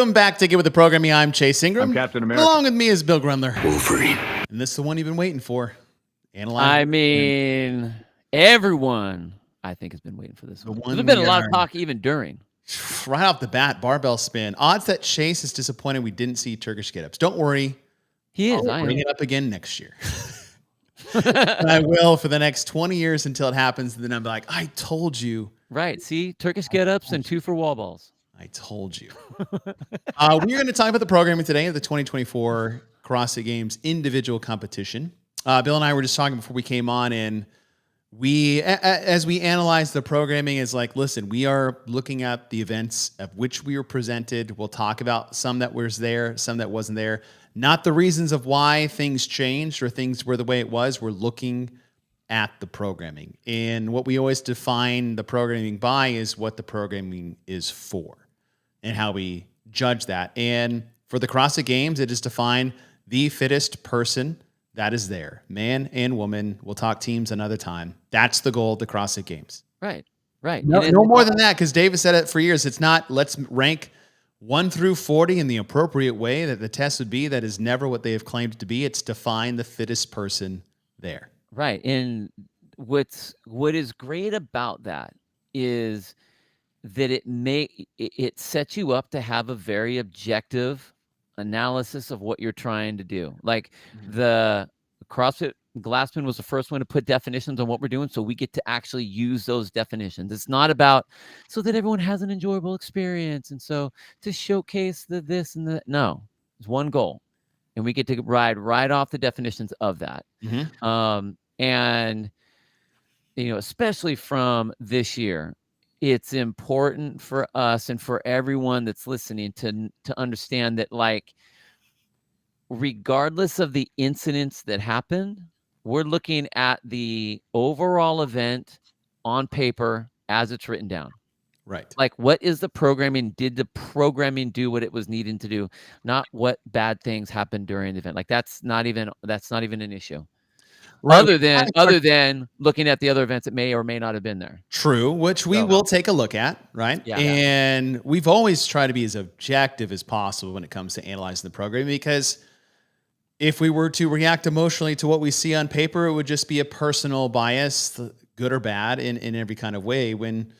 Welcome back to Get With The Programming. I'm Chase Ingram. I'm Captain America. Along with me is Bill Grundler. Wolverine. And this is the one you've been waiting for. Everyone, I think, has been waiting for this one. There's been a lot of talk even during. Right off the bat, Barbell Spin. Odds that Chase is disappointed we didn't see Turkish get-ups. Don't worry. He is. I'll bring it up again next year. I will for the next 20 years until it happens. And then I'm like, I told you. Right. See, Turkish get-ups and 2 for wall balls. I told you. We're going to talk about the programming today of the 2024 CrossFit Games individual competition. Bill and I were just talking before we came on, and as we analyze the programming, is like, listen, we are looking at the events of which we were presented. We'll talk about some that was there, some that wasn't there. Not the reasons of why things changed or things were the way it was. We're looking at the programming. And what we always define the programming by is what the programming is for and how we judge that. And for the CrossFit Games, it is defined the fittest person that is there, man and woman. We'll talk teams another time. That's the goal of the CrossFit Games. Right. No more than that, because David said it for years. It's not let's rank 1 through 40 in the appropriate way that the test would be. That is never what they have claimed to be. It's define the fittest person there. Right. And what is great about that is that it sets you up to have a very objective analysis of what you're trying to do. Like the CrossFit Glassman was the first one to put definitions on what we're doing, so we get to actually use those definitions. It's not about so that everyone has an enjoyable experience and so to showcase the this and the no. It's one goal, and we get to ride right off the definitions of that. And especially from this year, it's important for us and for everyone that's listening to understand that, like, regardless of the incidents that happen, we're looking at the overall event on paper as it's written down. Right. Like, what is the programming? Did the programming do what it was needing to do? Not what bad things happened during the event. Like, that's not even an issue. Right. Other than looking at the other events that may or may not have been there. True, which we will take a look at, right? Yeah. And we've always tried to be as objective as possible when it comes to analyzing the program, because if we were to react emotionally to what we see on paper, it would just be a personal bias, good or bad, in every kind of way, when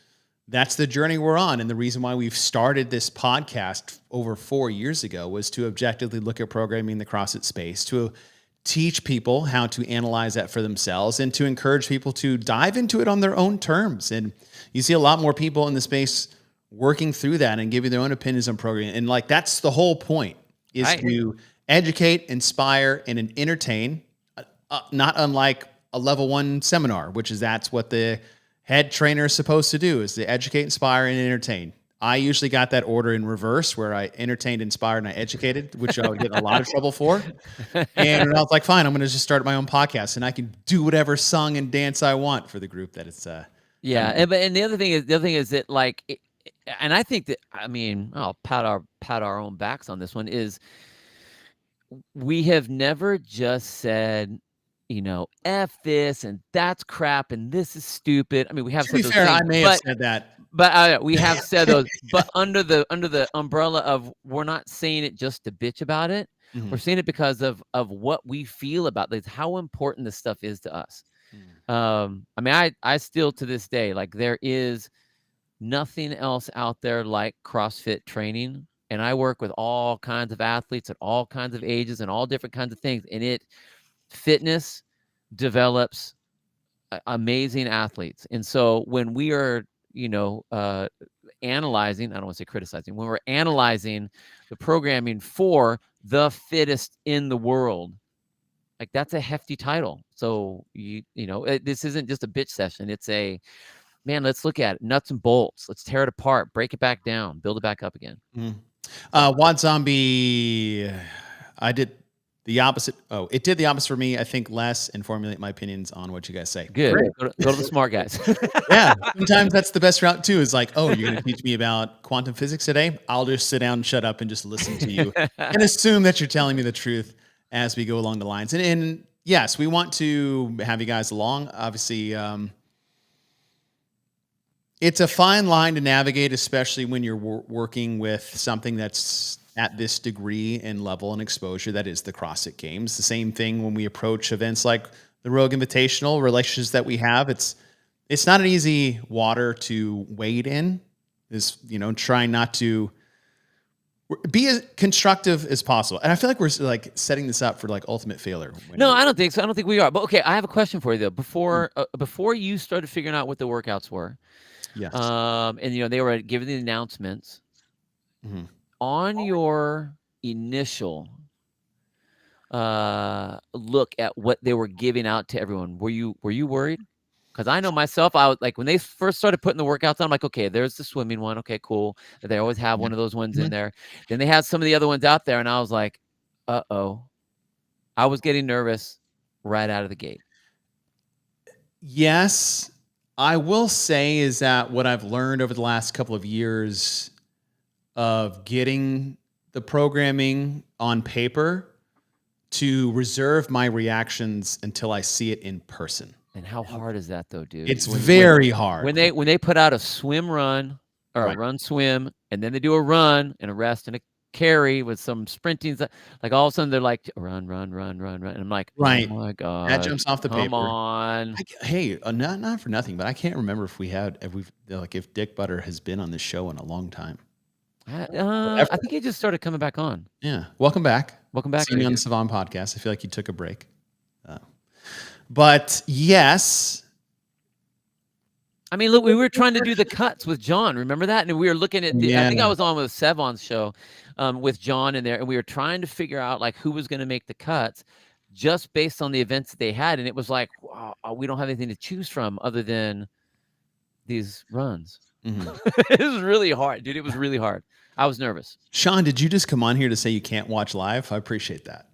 that's the journey we're on. And the reason why we've started this podcast over 4 years ago was to objectively look at programming in the CrossFit space, to teach people how to analyze that for themselves, and to encourage people to dive into it on their own terms. And you see a lot more people in the space working through that and giving their own opinions on programming. And like, that's the whole point, is to educate, inspire, and entertain, not unlike a level 1 seminar, that's what the head trainer is supposed to do, is to educate, inspire, and entertain. I usually got that order in reverse, where I entertained, inspired, and I educated, which I would get in a lot of trouble for. And I was like, fine, I'm going to just start my own podcast, and I can do whatever song and dance I want for the group that it's. And the other thing is that, like, and I think that, I mean, I'll pat our own backs on this one, is we have never just said, F this and that's crap and this is stupid. I mean, we have to be fair, I may have said that. But we have said those, but under the umbrella of, we're not saying it just to bitch about it. We're saying it because of what we feel about this, how important this stuff is to us. I mean, I still, to this day, like, there is nothing else out there like CrossFit training. And I work with all kinds of athletes at all kinds of ages and all different kinds of things. And fitness develops amazing athletes. And so when we are, analyzing, I don't want to say criticizing, when we're analyzing the programming for the fittest in the world, like, that's a hefty title. So, this isn't just a bitch session. It's man, let's look at it, nuts and bolts. Let's tear it apart, break it back down, build it back up again. Wad Zombie, I did the opposite. Oh, it did the opposite for me. I think less and formulate my opinions on what you guys say. Good. Go to the smart guys. Yeah. Sometimes that's the best route too, is like, oh, you're going to teach me about quantum physics today? I'll just sit down and shut up and just listen to you and assume that you're telling me the truth as we go along the lines. And yes, we want to have you guys along. Obviously, It's a fine line to navigate, especially when you're working with something that's at this degree and level and exposure that is the CrossFit Games. The same thing when we approach events like the Rogue Invitational, relationships that we have. It's not an easy water to wade in. Is trying not to be as constructive as possible. And I feel like we're like setting this up for like ultimate failure. No, I don't think so. I don't think we are. But okay, I have a question for you though. Before you started figuring out what the workouts were, yes, and they were giving the announcements on your initial look at what they were giving out to everyone. Were you worried? Because I know myself, I was like, when they first started putting the workouts on, I'm like, okay, there's the swimming one. Okay, cool. They always have one of those ones in there. Then they had some of the other ones out there, and I was like, uh-oh. I was getting nervous right out of the gate. Yes, I will say is that what I've learned over the last couple of years of getting the programming on paper to reserve my reactions until I see it in person. And how hard is that though, dude? It's very hard. When they put out a swim run or a run swim, and then they do a run and a rest and a carry with some sprinting, like all of a sudden they're like run, and I'm like, right, oh my god, that jumps off the paper. Come on. Hey, not for nothing, but I can't remember if Dick Butter has been on this show in a long time. I think he just started coming back on. Yeah, welcome back. Seeing you on the Savon podcast. I feel like you took a break. But yes. I mean, look, we were trying to do the cuts with John. Remember that? And we were looking at I think I was on with Sevon's show with John in there. And we were trying to figure out like who was going to make the cuts just based on the events that they had. And it was like, wow, we don't have anything to choose from other than these runs. It was really hard, dude. It was really hard. I was nervous. Sean, did you just come on here to say you can't watch live? I appreciate that.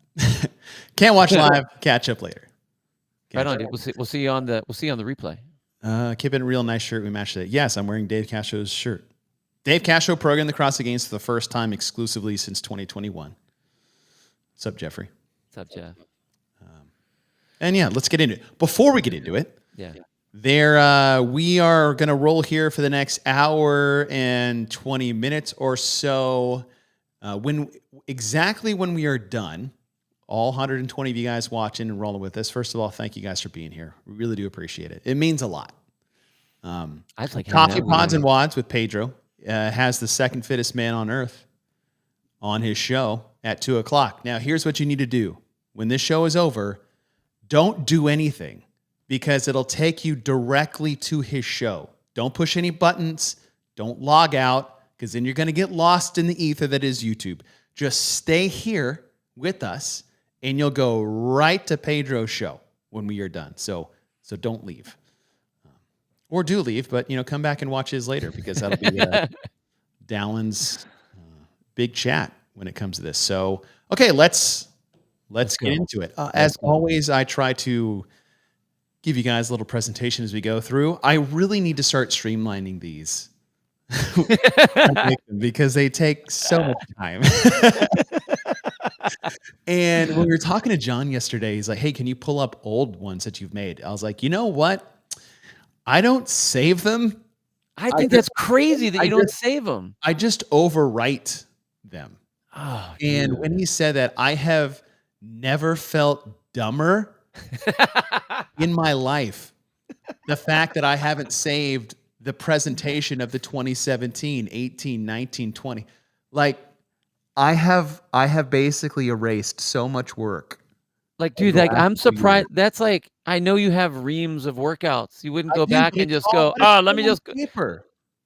Can't watch live. Catch up later. Right on, dude. We'll see you on the replay. Keep it a real nice shirt. We matched it. Yes, I'm wearing Dave Castro's shirt. Dave Castro programmed the CrossFit Games for the first time exclusively since 2021. What's up, Jeffrey? What's up, Jeff? And yeah, let's get into it. Before we get into it, we are going to roll here for the next hour and 20 minutes or so. When we are done, all 120 of you guys watching and rolling with us, first of all, thank you guys for being here. We really do appreciate it. It means a lot. Coffee Pods and Wads with Pedro has the second fittest man on earth on his show at 2:00. Now, here's what you need to do. When this show is over, don't do anything because it'll take you directly to his show. Don't push any buttons. Don't log out because then you're going to get lost in the ether that is YouTube. Just stay here with us and you'll go right to Pedro's show when we are done. So don't leave. Or do leave, but come back and watch his later because that'll be Dallin's big chat when it comes to this. So, okay, let's get into it. As always, I try to give you guys a little presentation as we go through. I really need to start streamlining these because they take so much time. And when we were talking to John yesterday, he's like, hey, can you pull up old ones that you've made? I was like, you know what? I don't save them. I think that's crazy that you don't save them. I just overwrite them. Oh, and when he said that, I have never felt dumber in my life. The fact that I haven't saved the presentation of the 2017, 18, 19, 20. Like, I have basically erased so much work. Like, dude, like I'm surprised. That's like, I know you have reams of workouts. You wouldn't go back and just go, oh, let me just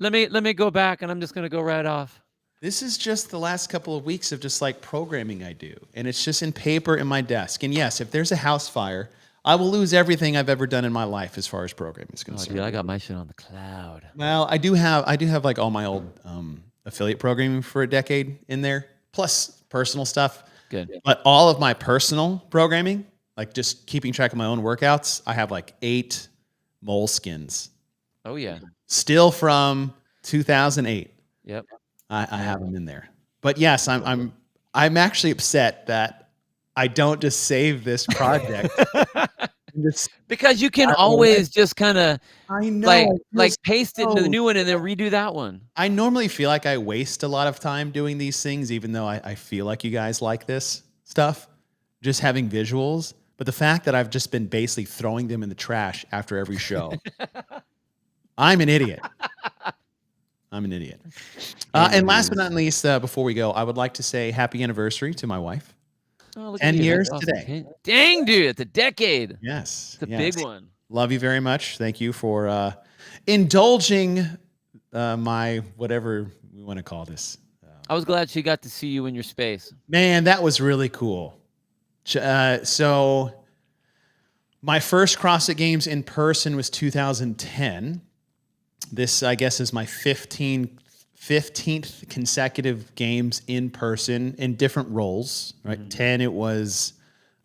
let me go back and I'm just going to go right off. This is just the last couple of weeks of just like programming I do. And it's just in paper in my desk. And yes, if there's a house fire, I will lose everything I've ever done in my life as far as programming is concerned. Oh, dude, I got my shit on the cloud. Well, I do have like all my old affiliate programming for a decade in there, plus personal stuff. Good. But all of my personal programming, like just keeping track of my own workouts, I have like 8 moleskins. Oh yeah. Still from 2008. Yep. I have them in there. But yes, I'm actually upset that I don't just save this project and Because you can always just kind of I know. like paste it into the new one and then redo that one. I normally feel like I waste a lot of time doing these things, even though I feel like you guys like this stuff, just having visuals. But the fact that I've just been basically throwing them in the trash after every show, I'm an idiot. I'm an idiot. And last but not least, before we go, I would like to say happy anniversary to my wife. Oh, look 10 at you. years That's awesome. today. Dang, dude, it's a decade. Yes. It's a big one. Love you very much. Thank you for indulging my whatever we want to call this. I was glad she got to see you in your space. Man, that was really cool. So my first CrossFit Games in person was 2010. This, I guess, is my 15th consecutive games in person in different roles, right? 10, it was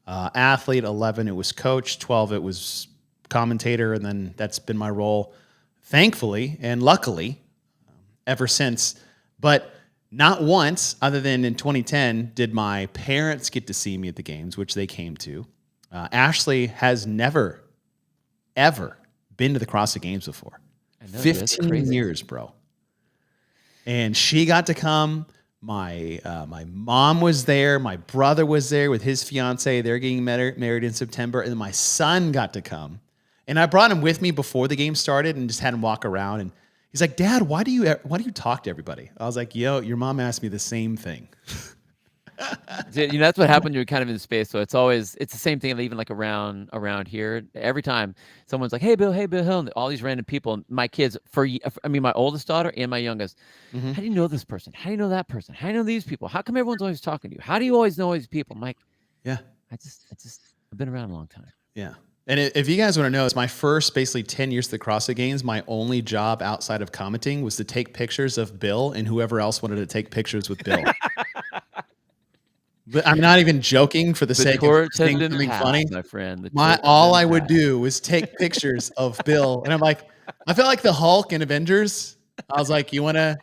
athlete. 11, it was coach. 12, it was commentator. And then that's been my role, thankfully and luckily, ever since. But not once, other than in 2010, did my parents get to see me at the games, which they came to. Ashley has never, ever been to the CrossFit Games before. 15 years, bro. And she got to come. My mom was there. My brother was there with his fiance. They're getting married in September. And then my son got to come. And I brought him with me before the game started and just had him walk around. And he's like, Dad, why do you talk to everybody? I was like, yo, your mom asked me the same thing. That's what happened when you're kind of in space. So it's the same thing, even like around here. Every time someone's like, hey Bill, and all these random people, my kids, my oldest daughter and my youngest, how do you know this person? How do you know that person? How do you know these people? How come everyone's always talking to you? How do you always know all these people? I'm like, yeah, I've been around a long time. Yeah. And if you guys want to know, it's my first basically 10 years at the CrossFit Games. My only job outside of commenting was to take pictures of Bill and whoever else wanted to take pictures with Bill. But I'm not even joking for the sake of saying something funny. My friend. All I would do was take pictures of Bill. And I'm like, I felt like the Hulk in Avengers. I was like, you want to,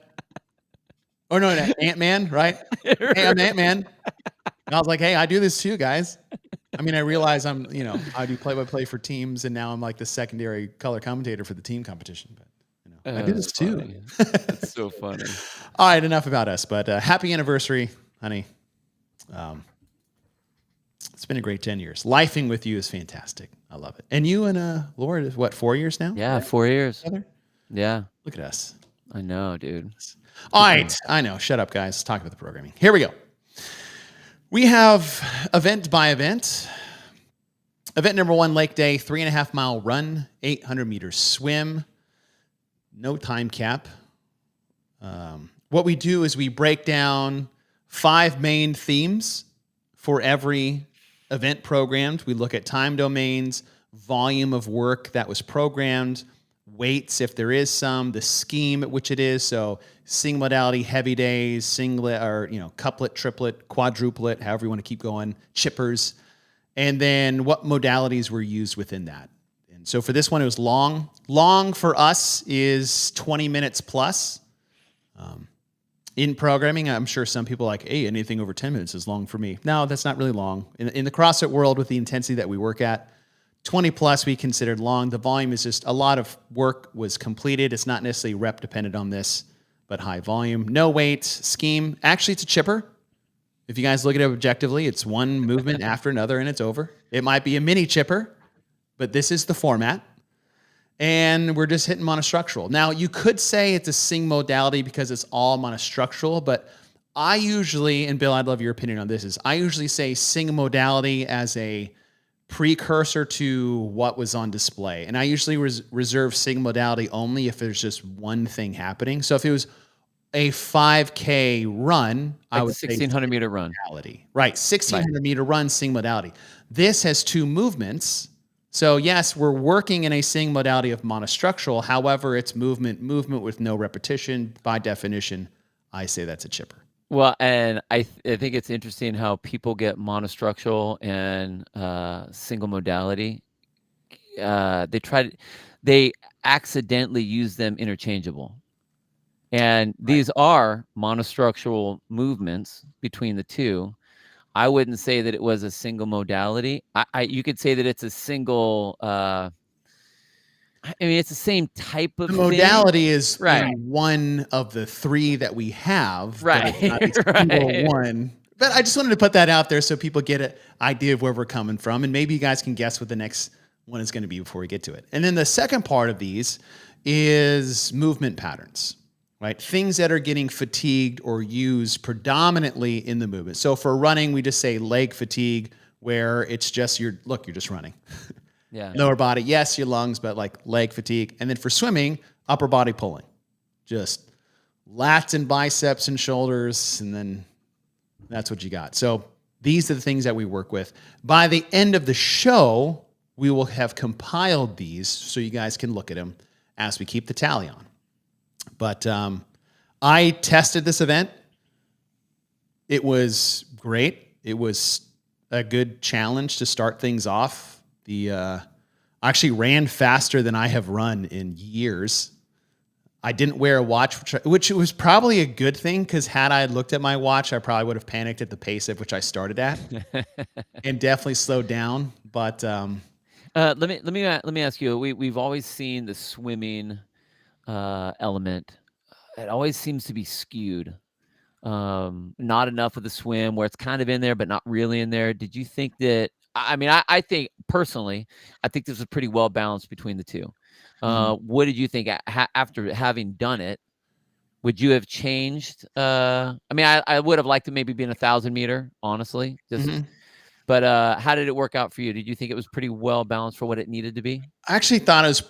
or no, Ant-Man, right? Hey, I'm Ant-Man. And I was like, hey, I do this too, guys. I mean, I realize I do play-by-play for teams, and now I'm like the secondary color commentator for the team competition. But I do this too. That's so funny. All right, enough about us. But happy anniversary, honey. It's been a great 10 years. Lifing with you is fantastic. I love it. And you and Laura, what, 4 years now? Yeah, 4 years. Together? Yeah. Look at us. I know, dude. All right. I know. Shut up, guys. Let's talk about the programming. Here we go. We have event by event. Event number 1, Lake Day, 3.5 mile run, 800 meters swim, no time cap. What we do is we break down 5 main themes for every event programmed. We look at time domains, volume of work that was programmed, weights if there is some, the scheme at which it is. So single modality, heavy days, singlet, or couplet, triplet, quadruplet, however you want to keep going, chippers, and then what modalities were used within that. And so for this one, it was long. Long for us is 20 minutes plus. In programming, I'm sure some people are like, hey, anything over 10 minutes is long for me. No, that's not really long. In the CrossFit world, with the intensity that we work at, 20 plus we considered long. The volume is just a lot of work was completed. It's not necessarily rep dependent on this, but high volume. No weight, scheme. Actually, it's a chipper. If you guys look at it objectively, it's one movement after another and it's over. It might be a mini chipper, but this is the format. And we're just hitting monostructural. Now, you could say it's a sing modality because it's all monostructural, but I usually, and Bill, I'd love your opinion on this, is I usually say sing modality as a precursor to what was on display. And I usually reserve sing modality only if there's just one thing happening. So if it was a 5K run, like I would say 1,600 meter run. Right, 1,600 meter run, sing modality. This has 2 movements. So yes, we're working in a sing modality of monostructural. However, it's movement with no repetition. By definition, I say that's a chipper. Well, and I think it's interesting how people get monostructural and single modality. They accidentally use them interchangeable. And these are monostructural movements between the two. I wouldn't say that it was a single modality. You could say that it's a single. I mean, it's the same type of The thing. modality is Right. one of the three that we have, Right. but it's not a single Right. one. But I just wanted to put that out there so people get an idea of where we're coming from, and maybe you guys can guess what the next one is going to be before we get to it. And then the second part of these is movement patterns, right? Things that are getting fatigued or used predominantly in the movement. So for running, we just say leg fatigue, where it's just you're just running. Yeah. Lower body, yes, your lungs, but like leg fatigue. And then for swimming, upper body pulling. Just lats and biceps and shoulders, and then that's what you got. So these are the things that we work with. By the end of the show, we will have compiled these so you guys can look at them as we keep the tally on. But I tested this event. It was great. It was a good challenge to start things off. I actually ran faster than I have run in years. I didn't wear a watch, which was probably a good thing, because had I looked at my watch, I probably would have panicked at the pace at which I started at, and definitely slowed down. But let me ask you. We've always seen the swimming element. It always seems to be skewed. Not enough of the swim, where it's kind of in there but not really in there. Did you think that? I mean, I think personally, I think this was pretty well balanced between the two. What did you think after having done it? Would you have changed? I mean, I would have liked to maybe be in 1,000 meter, honestly. But how did it work out for you? Did you think it was pretty well balanced for what it needed to be? I actually thought it was.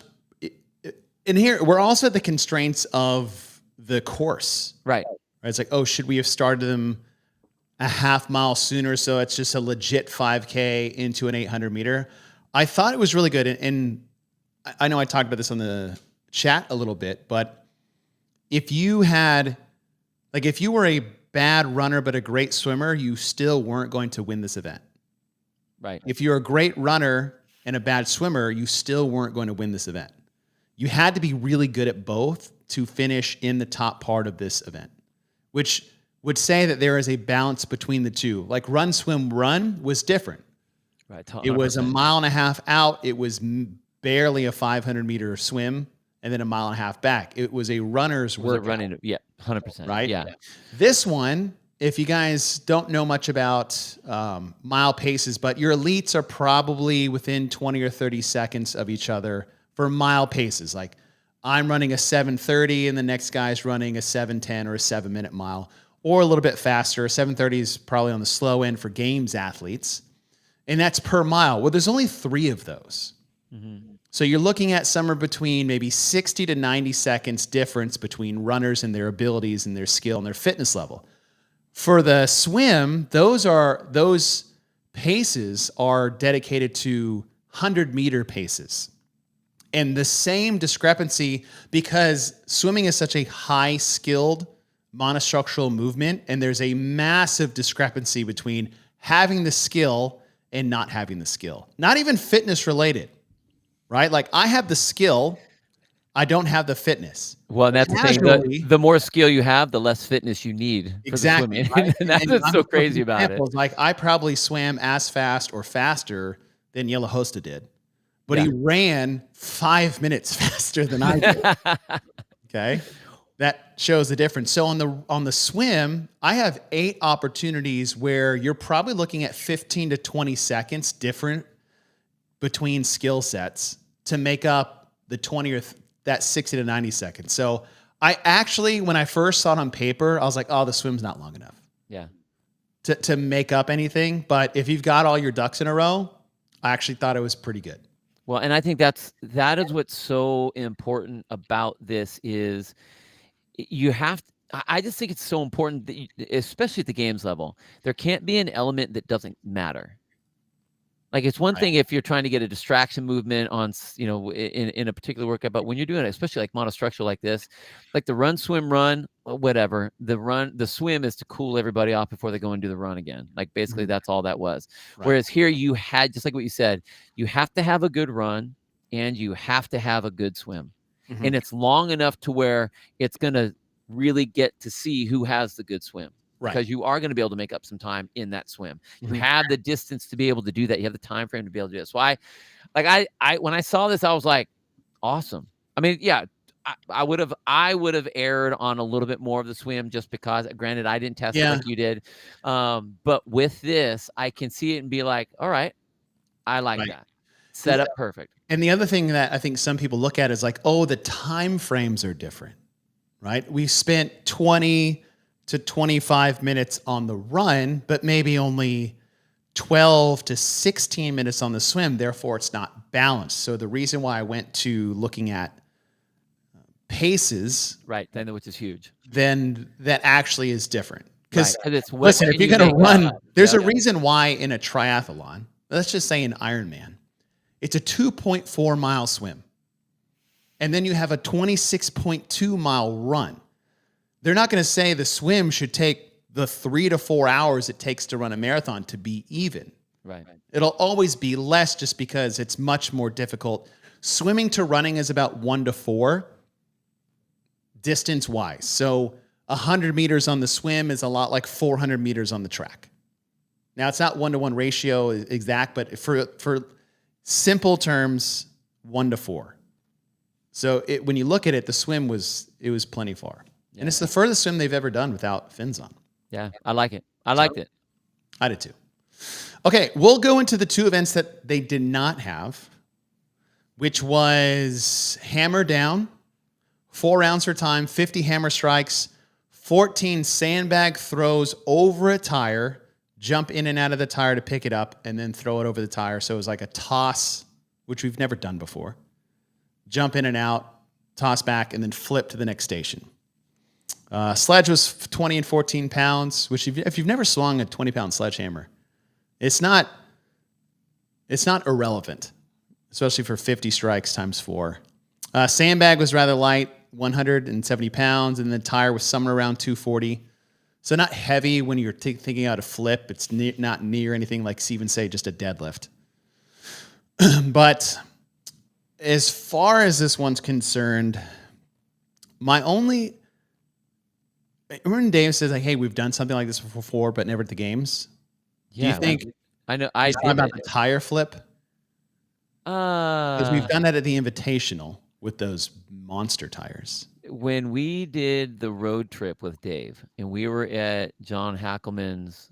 In here, we're also at the constraints of the course. Right. It's like, oh, should we have started them a half mile sooner, so it's just a legit 5K into an 800 meter? I thought it was really good. And I know I talked about this on the chat a little bit, but if you were a bad runner but a great swimmer, you still weren't going to win this event. Right. If you're a great runner and a bad swimmer, you still weren't going to win this event. You had to be really good at both to finish in the top part of this event, which would say that there is a balance between the two. Like run, swim, run was different. Right. 100%. It was a mile and a half out. It was barely a 500 meter swim, and then a mile and a half back. It was a runner's workout. Running, yeah, 100%. Right? Yeah. This one, if you guys don't know much about mile paces, but your elites are probably within 20 or 30 seconds of each other for mile paces. Like I'm running a 7:30 and the next guy's running a 7:10 or a 7-minute mile, or a little bit faster. 7:30 is probably on the slow end for games athletes. And that's per mile. Well, there's only 3 of those. So you're looking at somewhere between maybe 60 to 90 seconds difference between runners and their abilities and their skill and their fitness level. For the swim, those paces are dedicated to 100-meter paces. And the same discrepancy, because swimming is such a high-skilled monostructural movement, and there's a massive discrepancy between having the skill and not having the skill. Not even fitness related, right? Like I have the skill, I don't have the fitness. Well, and that's the thing. The more skill you have, the less fitness you need. Exactly. For the swimming. Right? And that's what's so crazy about it. Like I probably swam as fast or faster than Yellow Hosta did, but he ran 5 minutes faster than I did. Okay. That shows the difference. So on the swim, I have 8 opportunities where you're probably looking at 15 to 20 seconds different between skill sets to make up the 20 or that 60 to 90 seconds. So I actually, when I first saw it on paper, I was like, oh, the swim's not long enough. Yeah. To make up anything. But if you've got all your ducks in a row, I actually thought it was pretty good. Well, and I think that is what's so important about this is you have to, I just think it's so important that especially at the games level, there can't be an element that doesn't matter. Like it's one thing if you're trying to get a distraction movement on, in a particular workout, but when you're doing it, especially like monostructural like this, like the run, swim, run, whatever, the swim is to cool everybody off before they go and do the run again. Like basically that's all that was. Right. Whereas here you had, just like what you said, you have to have a good run and you have to have a good swim. And it's long enough to where it's going to really get to see who has the good swim. Right. because you are going to be able to make up some time in that swim. You Mhm. have the distance to be able to do that. You have the time frame to be able to do it. So I when I saw this, I was like, awesome. I mean, yeah, I would have erred on a little bit more of the swim just because, granted, I didn't test it Yeah. like you did. But with this, I can see it and be like, all right, I like Right. that. Set up perfect. And the other thing that I think some people look at is like, oh, the time frames are different, right? We spent 20 to 25 minutes on the run, but maybe only 12 to 16 minutes on the swim. Therefore, it's not balanced. So the reason why I went to looking at paces, Right. Then, which is huge. then that actually is different. Because Right. It's what listen, can if you're you going to make run, up? there's a Yeah. reason why in a triathlon, let's just say an Ironman, it's a 2.4 mile swim. And then you have a 26.2 mile run. They're not going to say the swim should take the 3 to 4 hours it takes to run a marathon to be even. Right. It'll always be less just because it's much more difficult. Swimming to running is about 1 to 4 distance wise. So 100 meters on the swim is a lot like 400 meters on the track. Now it's not 1-to-1 ratio exact, but for simple terms, 1 to 4. So when you look at it, the swim was plenty far. Yeah. And it's the furthest swim they've ever done without fins on. Yeah. I like it. I liked it. I did too. Okay, we'll go into the two events that they did not have, which was hammer down, 4 rounds for time, 50 hammer strikes, 14 sandbag throws over a tire, jump in and out of the tire to pick it up, and then throw it over the tire. So it was like a toss, which we've never done before. Jump in and out, toss back, and then flip to the next station. Sledge was 20 and 14 pounds, which if you've never swung a 20-pound sledgehammer, it's not irrelevant, especially for 50 strikes times 4. Sandbag was rather light, 170 pounds, and the tire was somewhere around 240. So not heavy when you're thinking out a flip. It's not near anything like even say just a deadlift. But as far as this one's concerned, remember when Dave says like, "Hey, we've done something like this before, but never at the games." Yeah. Do you think I know. I did about the tire flip? Because we've done that at the Invitational with those monster tires. When we did the road trip with Dave and we were at John Hackelman's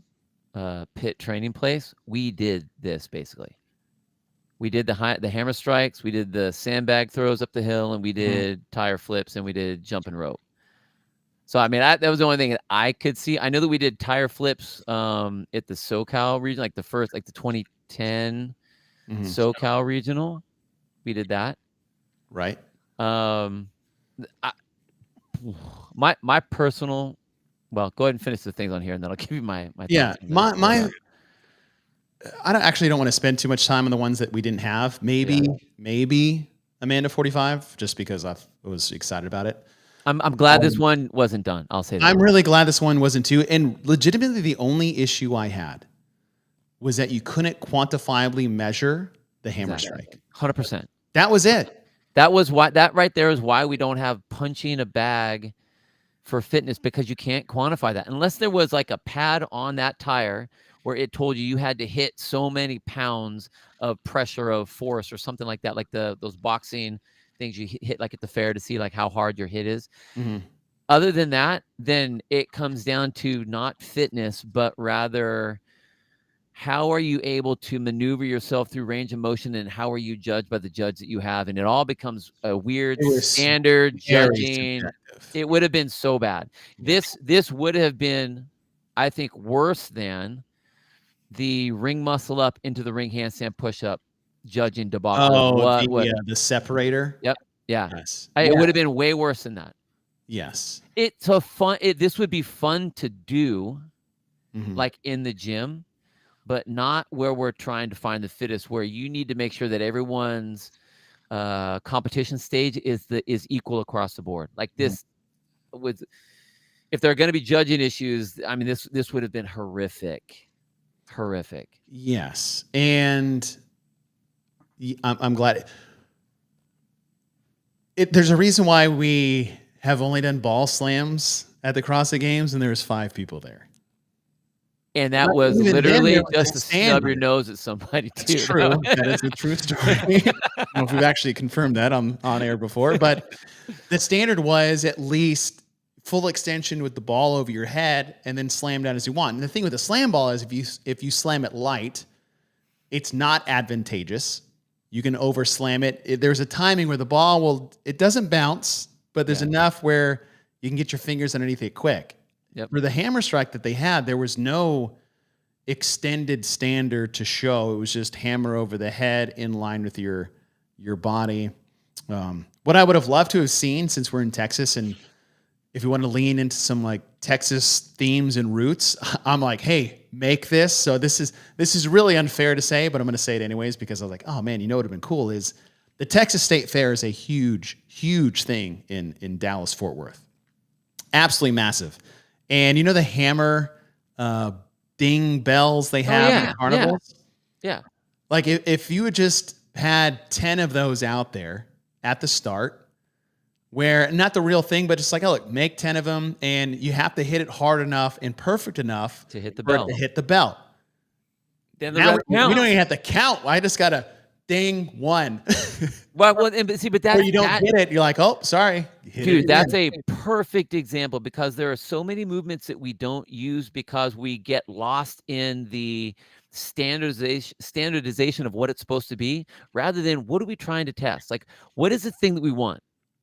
pit training place, we did this basically. We did the hammer strikes, we did the sandbag throws up the hill, and we did tire flips, and we did jump and rope. So, I mean, that was the only thing that I could see. I know that we did tire flips at the SoCal region, like the 2010 SoCal regional. We did that. Right. My personal, well, go ahead and finish the things on here, and then I'll give you my Yeah, thoughts. I don't want to spend too much time on the ones that we didn't have. Maybe Amanda 45, just because I was excited about it. I'm glad this one wasn't done. I'll say that. I'm really glad this one wasn't too. And legitimately, the only issue I had was that you couldn't quantifiably measure the hammer strike. 100%. That was it. That right there is why we don't have punching a bag for fitness, because you can't quantify that unless there was like a pad on that tire where it told you had to hit so many pounds of pressure of force or something like that, like those boxing things you hit like at the fair to see like how hard your hit is. Mm-hmm. Other than that, then it comes down to not fitness, but rather how are you able to maneuver yourself through range of motion, and how are you judged by the judge that you have? And it all becomes a weird standard judging. Subjective. It would have been so bad. Yeah. This would have been, I think, worse than the ring muscle up into the ring handstand push-up judging debacle. The separator? Yep. Yeah. Yes. It would have been way worse than that. Yes. This would be fun to do, like in the gym, but not where we're trying to find the fittest, where you need to make sure that everyone's competition stage is equal across the board. Like this if there are going to be judging issues, I mean, this would have been horrific. Yes. And I'm glad. There's a reason why we have only done ball slams at the CrossFit Games, and there's 5 people there. And that But was even then, literally there was just a to snub your standard. nose at somebody too. It's true. That is a true story. I don't know if we've actually confirmed that on air before, but the standard was at least full extension with the ball over your head and then slam down as you want. And the thing with the slam ball is if you slam it light, it's not advantageous. You can over slam it. There's a timing where the ball it doesn't bounce, but there's enough where you can get your fingers underneath it quick. Yep. For the hammer strike that they had, there was no extended standard to show. It was just hammer over the head in line with your body. What I would have loved to have seen, since we're in Texas, and if you want to lean into some like Texas themes and roots, I'm like, hey, make this. So this is really unfair to say, but I'm going to say it anyways because I was like, oh man, you know what would have been cool is the Texas State Fair is a huge, huge thing in Dallas, Fort Worth. Absolutely massive. And you know the hammer ding bells they have in the carnivals? Yeah. Like if you had just had 10 of those out there at the start, where not the real thing, but just like, oh, look, make 10 of them, and you have to hit it hard enough and perfect enough to hit the bell. Then now we don't even have to count. I just got to ding one. But that's or you don't hit it. You're like, oh, sorry. Dude, that's a perfect example because there are so many movements that we don't use because we get lost in the standardization of what it's supposed to be rather than what are we trying to test? Like, what is the thing that we want?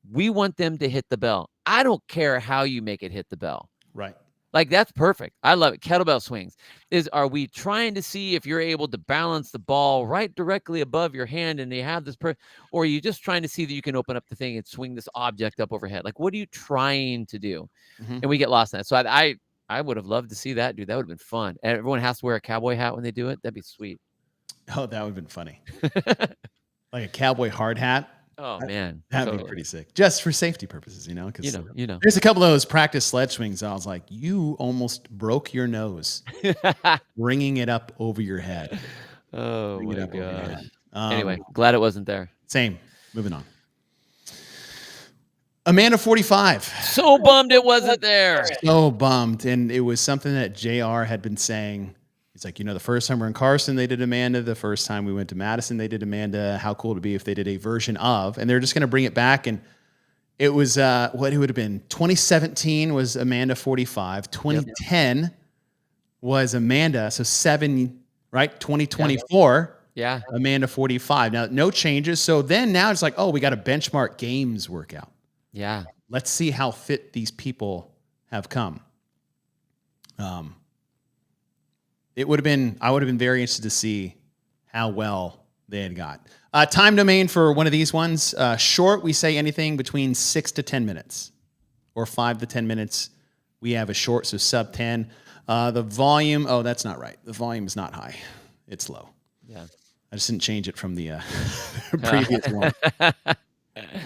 We want them to hit the bell. I don't care how you make it hit the bell. Right. Like, that's perfect. I love it. Kettlebell swings. Are we trying to see if you're able to balance the ball right directly above your hand and you have this or are you just trying to see that you can open up the thing and swing this object up overhead? Like, what are you trying to do? Mm-hmm. And we get lost in that. So I would have loved to see that, dude. That would have been fun. And everyone has to wear a cowboy hat when they do it. That'd be sweet. Oh, that would have been funny. Like a cowboy hard hat. Oh man, that'd be pretty sick. Just for safety purposes, you know. Because you know, there's a couple of those practice sled swings. I was like, you almost broke your nose, bringing it up over your head. Oh my gosh. Anyway, glad it wasn't there. Same. Moving on. Amanda 45. So bummed it wasn't there. So bummed, and it was something that JR had been saying. It's like, the first time we're in Carson, they did Amanda. The first time we went to Madison, they did Amanda. How cool it would be if they did a version of, and they're just going to bring it back. And it was what it would have been. 2017 was Amanda 45. 2010 was Amanda. So 7, right? 2024. Yeah. Amanda 45. Now, no changes. So now it's like, oh, we got a benchmark games workout. Yeah. Let's see how fit these people have come. I would have been very interested to see how well they had got. Time domain for one of these ones. Short, we say anything between 6 to 10 minutes or 5 to 10 minutes. We have a short, so sub 10. The volume, that's not right. The volume is not high. It's low. Yeah. I just didn't change it from the previous one.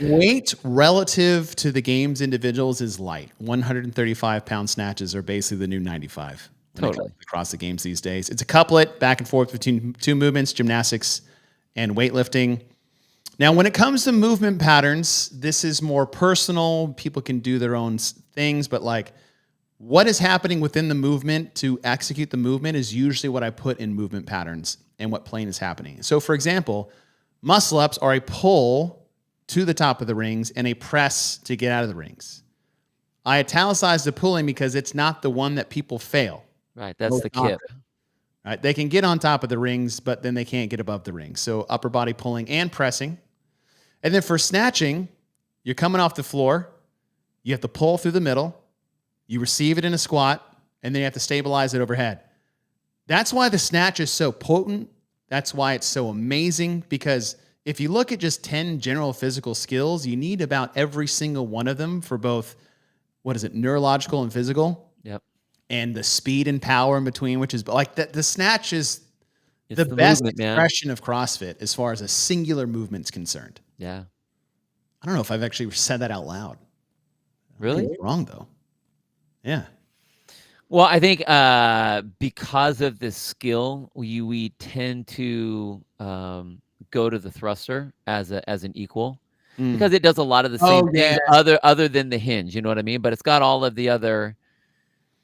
Weight relative to the game's individuals is light. 135-pound snatches are basically the new 95. Totally. Across the games these days. It's a couplet back and forth between two movements, gymnastics and weightlifting. Now, when it comes to movement patterns, this is more personal. People can do their own things, but like what is happening within the movement to execute the movement is usually what I put in movement patterns and what plane is happening. So, for example, muscle ups are a pull to the top of the rings and a press to get out of the rings. I italicized the pulling because it's not the one that people fail. Right, that's the kip. Right, they can get on top of the rings, but then they can't get above the rings. So upper body pulling and pressing. And then for snatching, you're coming off the floor. You have to pull through the middle. You receive it in a squat, and then you have to stabilize it overhead. That's why the snatch is so potent. That's why it's so amazing, because if you look at just 10 general physical skills, you need about every single one of them for both, neurological and physical. Yep. And the speed and power in between, which is like the snatch is the best expression of CrossFit as far as a singular movement's concerned. Yeah. I don't know if I've actually said that out loud. Really? Wrong though. Yeah. Well, I think because of this skill, we tend to go to the thruster as an equal because it does a lot of the same things other than the hinge. You know what I mean? But it's got all of the other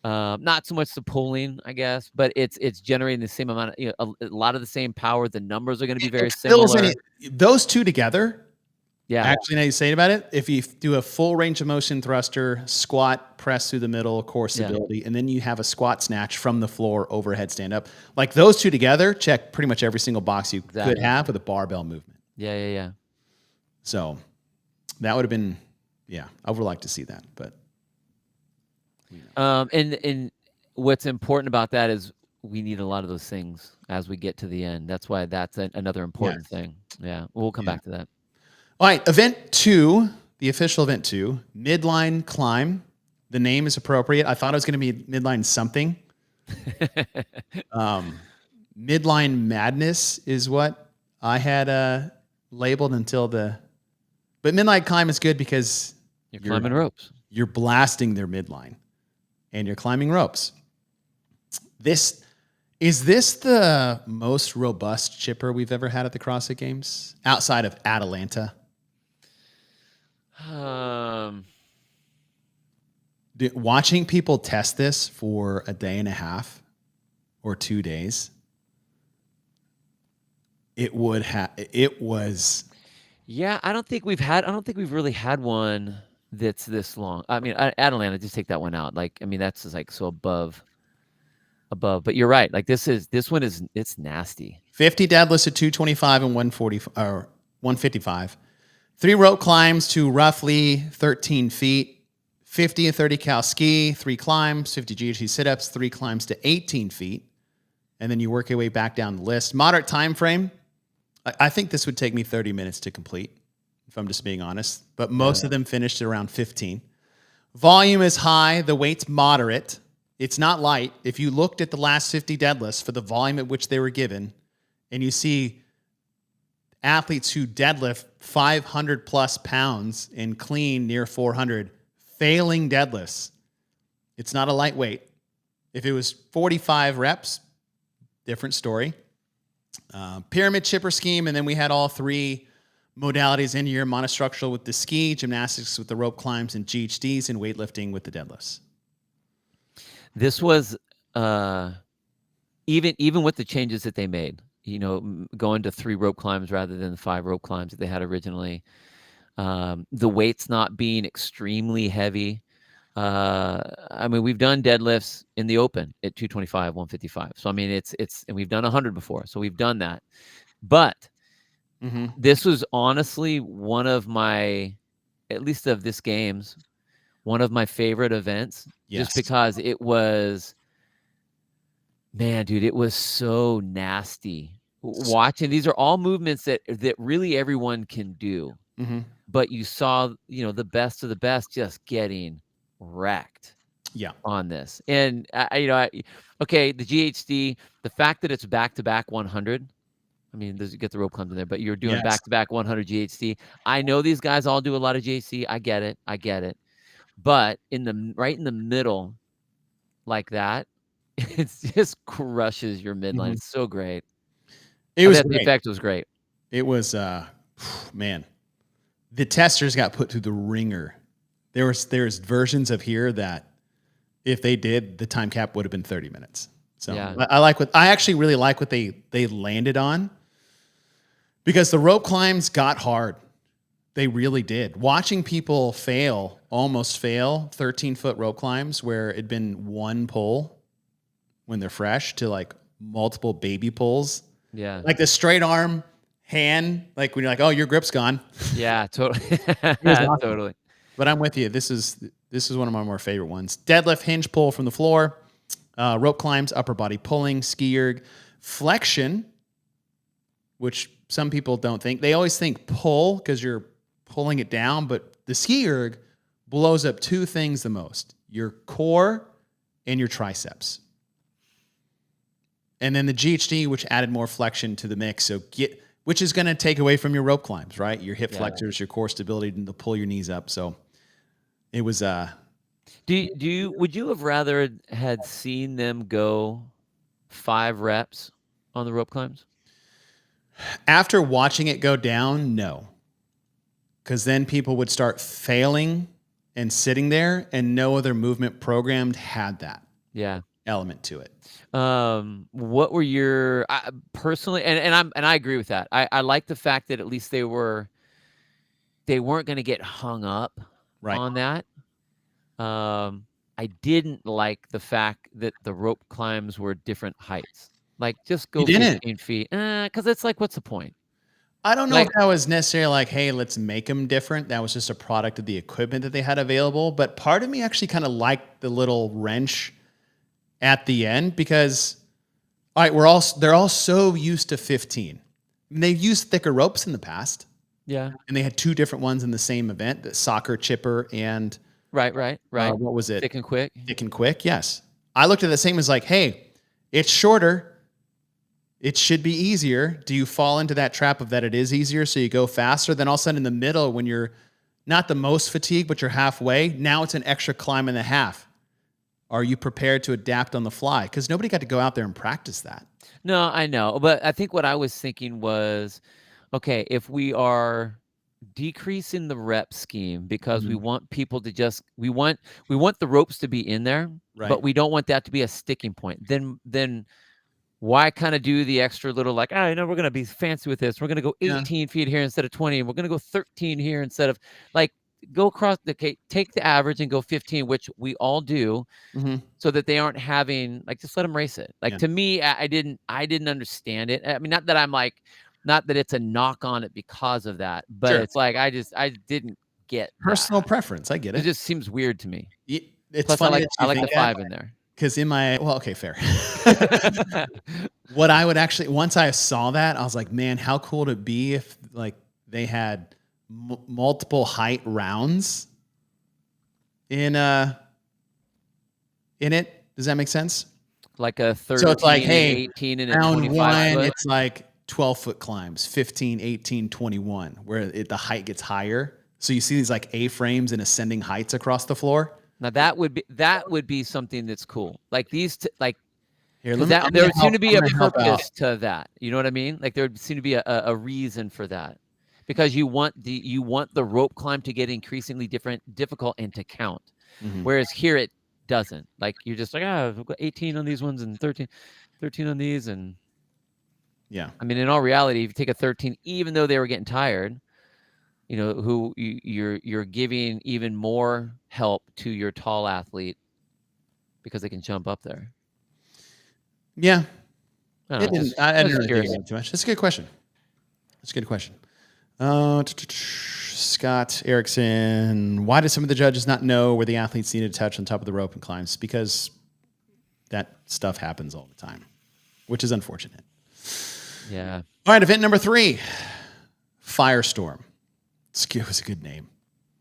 Not so much the pulling, I guess, but it's generating the same amount of, a lot of the same power. The numbers are going to be very similar. Those two together. Yeah. Actually, now you say about it, if you do a full range of motion thruster, squat, press through the middle, core stability, and then you have a squat snatch from the floor, overhead stand up, like those two together, check pretty much every single box you could have with a barbell movement. Yeah. So that would have been, I would like to see that, but. And what's important about that is we need a lot of those things as we get to the end. That's why that's another important thing. Yeah, we'll come back to that. All right, event 2, the official event 2, midline climb. The name is appropriate. I thought it was going to be midline something. Midline madness is what I had labeled but midline climb is good because you're climbing ropes. You're blasting their midline, and you're climbing ropes. Is this the most robust chipper we've ever had at the CrossFit Games outside of Atlanta? Watching people test this for a day and a half or 2 days, it was. Yeah, I don't think we've really had one that's this long. I mean, Atlanta, just take that one out. Like, I mean, that's just like so above. But you're right. Like this one is it's nasty. 50 deadlifts at 225 and 140 or 155. 3 rope climbs to roughly 13 feet. 50 and 30 cal ski, 3 climbs, 50 GHD sit-ups, 3 climbs to 18 feet. And then you work your way back down the list. Moderate time frame. I think this would take me 30 minutes to complete, if I'm just being honest. But most of them finished at around 15. Volume is high. The weight's moderate. It's not light. If you looked at the last 50 deadlifts for the volume at which they were given, and you see athletes who deadlift 500 plus pounds and clean near 400, failing deadlifts, it's not a lightweight. If it was 45 reps, different story. Pyramid chipper scheme, and then we had all 3 modalities in here: monostructural with the ski, gymnastics with the rope climbs and GHDs, and weightlifting with the deadlifts. This was even with the changes that they made, going to 3 rope climbs rather than the 5 rope climbs that they had originally. The weights not being extremely heavy. I mean, we've done deadlifts in the open at 225, 155. So I mean, it's and we've done 100 before, so we've done that. But this was honestly one of my, at least of this games, one of my favorite events. Just because it was, man, dude, it was so nasty. Watching, these are all movements that really everyone can do. But you saw, the best of the best just getting wrecked on this. And okay, the GHD, the fact that it's back-to-back 100, I mean, you get the rope climbs in there, but you're doing back-to-back 100 GHD. I know these guys all do a lot of GHD. I get it. But right in the middle like that, it just crushes your midline. It's so great. The effect was great. It was, man, the testers got put through the ringer. There's versions of here that if they did, the time cap would have been 30 minutes. So I actually really like what they landed on, because the rope climbs got hard. They really did. Watching people almost fail 13-foot rope climbs where it'd been one pull when they're fresh to like multiple baby pulls. Yeah. Like the straight arm hand, like when you're like, oh, your grip's gone. Yeah, totally. Awesome. Totally. But I'm with you. This is one of my more favorite ones. Deadlift hinge pull from the floor, rope climbs, upper body pulling, ski erg, flexion, which some people don't think. They always think pull because you're pulling it down, but the ski erg blows up 2 things the most: your core and your triceps. And then the GHD, which added more flexion to the mix, which is going to take away from your rope climbs, right? Your hip flexors, your core stability, and to pull your knees up. So it was. Would you have rather had seen them go 5 reps on the rope climbs? After watching it go down, no. Because then people would start failing and sitting there, and no other movement programmed had that. Yeah. element to it. What were your personally, and I agree with that. I like the fact that at least they weren't going to get hung up Right. on that. I didn't like the fact that the rope climbs were different heights. Like, just You go didn't? 15 feet, because it's like, what's the point? I don't know Like, if that was necessarily like, hey, let's make them different. That was just a product of the equipment that they had available. But part of me actually kind of liked the little wrench at the end because, all right, they're all so used to 15. And they've used thicker ropes in the past. yeah, And they had 2 different ones in the same event, the soccer chipper and right. what was it? Thick and quick. Thick and quick, yes. I looked at the same as like, hey, it's shorter. It should be easier. Do you fall into that trap of that it is easier, so you go faster? Then all of a sudden in the middle, when you're not the most fatigued, but you're halfway, now it's an extra climb and a half. Are you prepared to adapt on the fly? Because nobody got to go out there and practice that. No, I know. But I think what I was thinking was, okay, if we are decreasing the rep scheme because we want people to just we want the ropes to be in there, Right. but we don't want that to be a sticking point. Then why kind of do the extra little like, we're going to be fancy with this. We're going to go 18 feet here instead of 20. And we're going to go 13 here instead of like go across take the average and go 15, which we all do, so that they aren't having like, just let them race it. Like to me, I didn't understand it. I mean, not that it's a knock on it because of that, but it's like, I didn't get personal preference. I get it. It just seems weird to me. It's Plus, funny. I like the 5 in there. Because okay, fair. What I would actually, once I saw that, I was like, man, how cool would it be if like they had multiple height rounds in it? Does that make sense? Like a 13, so it's like, hey, 18, and round 25 1, foot. it's like 12-foot climbs, 15, 18, 21, where the height gets higher. So you see these like A-frames and ascending heights across the floor. Now that would be something that's cool. Like these, Here, there would seem to be a purpose to that. You know what I mean? Like there would seem to be a reason for that, because you want the rope climb to get increasingly difficult and to count. Whereas here it doesn't. Like you're just like, we've got 18 on these ones and 13 on these, and yeah. I mean, in all reality, if you take a 13, even though they were getting tired, who you're giving even more help to your tall athlete because they can jump up there. Yeah. I don't know, I didn't really think about it too much. That's a good question. Scott Erickson, why did some of the judges not know where the athletes needed to touch on top of the rope and climbs? Because that stuff happens all the time, which is unfortunate. Yeah. All right, event number 3, Firestorm. It was a good name.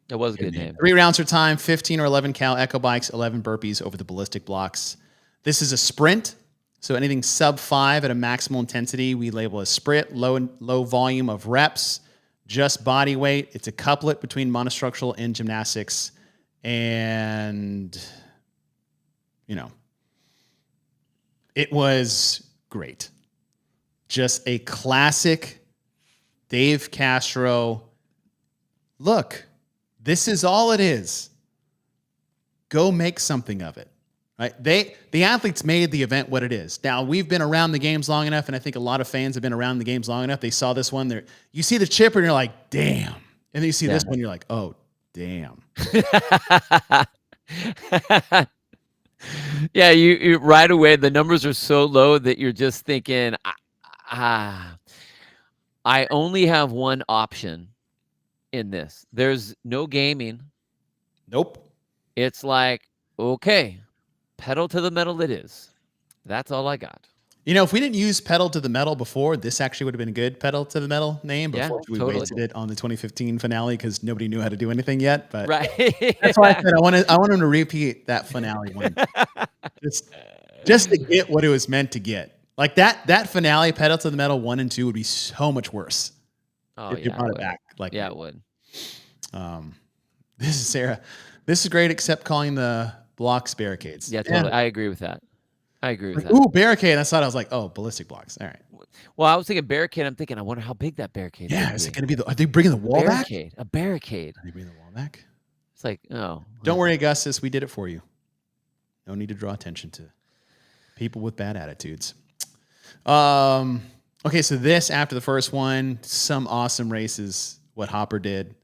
It was a good name. 3 rounds for time, 15 or 11 cal echo bikes, 11 burpees over the ballistic blocks. This is a sprint, so anything sub 5 at a maximal intensity we label as sprint. Low volume of reps, just body weight. It's a couplet between monostructural and gymnastics, and it was great. Just a classic Dave Castro. Look, this is all it is. Go make something of it. Right? The athletes made the event what it is. Now, we've been around the games long enough, and I think a lot of fans have been around the games long enough. They saw this one. You see the chipper, and you're like, damn. And then you see this one, you're like, oh, damn. Yeah, you right away, the numbers are so low that you're just thinking, I only have one option in this. There's no gaming. Nope. It's like, okay, pedal to the metal it is. That's all I got. If we didn't use pedal to the metal before, this actually would have been a good pedal to the metal name before we wasted it on the 2015 finale because nobody knew how to do anything yet. But right. That's why I said I want him to repeat that finale one. just to get what it was meant to get. Like that finale, pedal to the metal 1 and 2 would be so much worse. Oh, if you brought it back. Yeah, it would. This is Sarah. This is great, except calling the blocks barricades. Yeah, totally. I agree with that. Ooh, barricade. I thought I was like, oh, ballistic blocks. All right. Well, I was thinking barricade. I'm thinking, I wonder how big that barricade is. Yeah, is it going to be are they bringing the wall back? A barricade. Are they bringing the wall back? It's like, oh. Don't worry, Augustus. We did it for you. No need to draw attention to people with bad attitudes. Okay, so this after the first one, some awesome races. What Hopper did,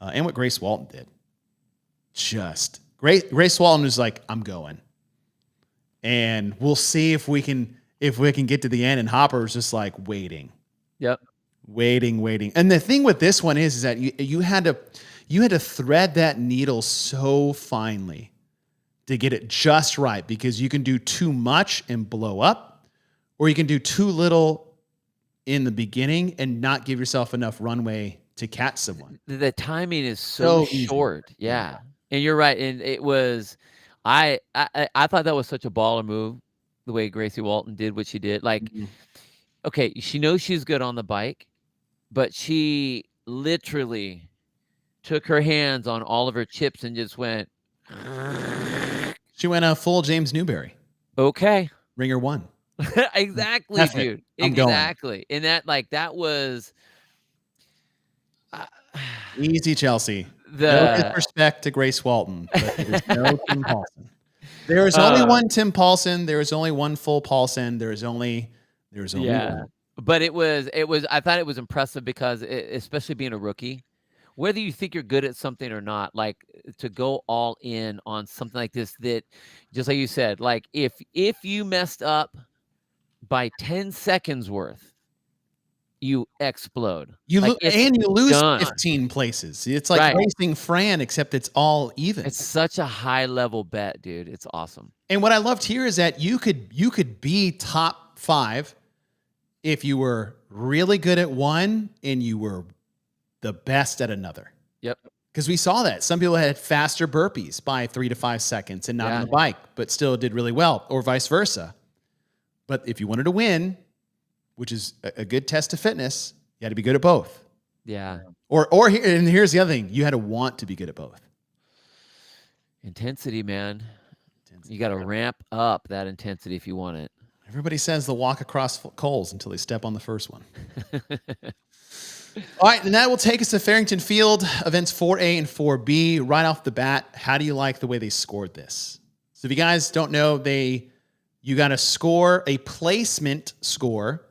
and what Grace Walton did. Just great. Grace Walton was like, "I'm going," and we'll see if we can get to the end. And Hopper was just like waiting. Yep. Waiting. And the thing with this one is that you had to thread that needle so finely to get it just right, because you can do too much and blow up, or you can do too little in the beginning and not give yourself enough runway to catch someone. The timing is so short. Yeah. And you're right. And it was, I thought that was such a baller move, the way Gracie Walton did what she did. Like, okay, she knows she's good on the bike, but she literally took her hands on all of her chips and just went. She went a full James Newberry. Okay. Ringer one. Exactly, dude. Exactly. And that was easy, Chelsea. No disrespect to Grace Walton, but there's no Tim Paulson. There is only one Tim Paulson. There is only one full Paulson. There's only one. But it was. I thought it was impressive because, especially being a rookie, whether you think you're good at something or not, like to go all in on something like this, that just like you said, like if you messed up by 10 seconds worth, you explode. You lose 15 places. It's like racing Fran, except it's all even. It's such a high level bet, dude. It's awesome. And what I loved here is that you could be top 5 if you were really good at one and you were the best at another. Yep. Because we saw that some people had faster burpees by 3 to 5 seconds and not on the bike, but still did really well, or vice versa. But if you wanted to win, which is a good test of fitness, you had to be good at both. Yeah. And here's the other thing. You had to want to be good at both. Intensity, man. You got to ramp up that intensity if you want it. Everybody says they'll walk across coals until they step on the first one. All right, and that will take us to Farrington Field, events 4A and 4B. Right off the bat, how do you like the way they scored this? So if you guys don't know, you got to score a placement score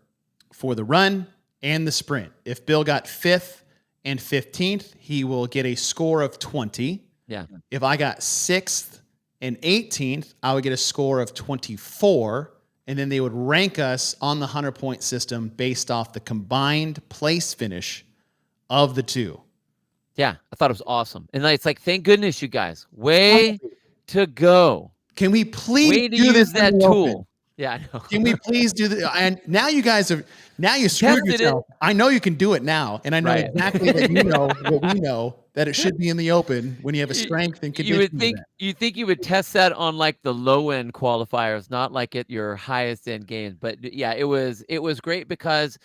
for the run and the sprint. If Bill got 5th and 15th, he will get a score of 20. Yeah. If I got 6th and 18th, I would get a score of 24. And then they would rank us on the 100-point system based off the combined place finish of the two. Yeah, I thought it was awesome. And it's like, thank goodness, you guys. Way to go. Can we please use that tool? Open? Yeah, I know. Can we please do that? And now you screwed yourself. I know you can do it now. And I know exactly that you know what we know, that it should be in the open when you have a strength and conditioning. You think you would test that on like the low end qualifiers, not like at your highest end games. But yeah, it was great because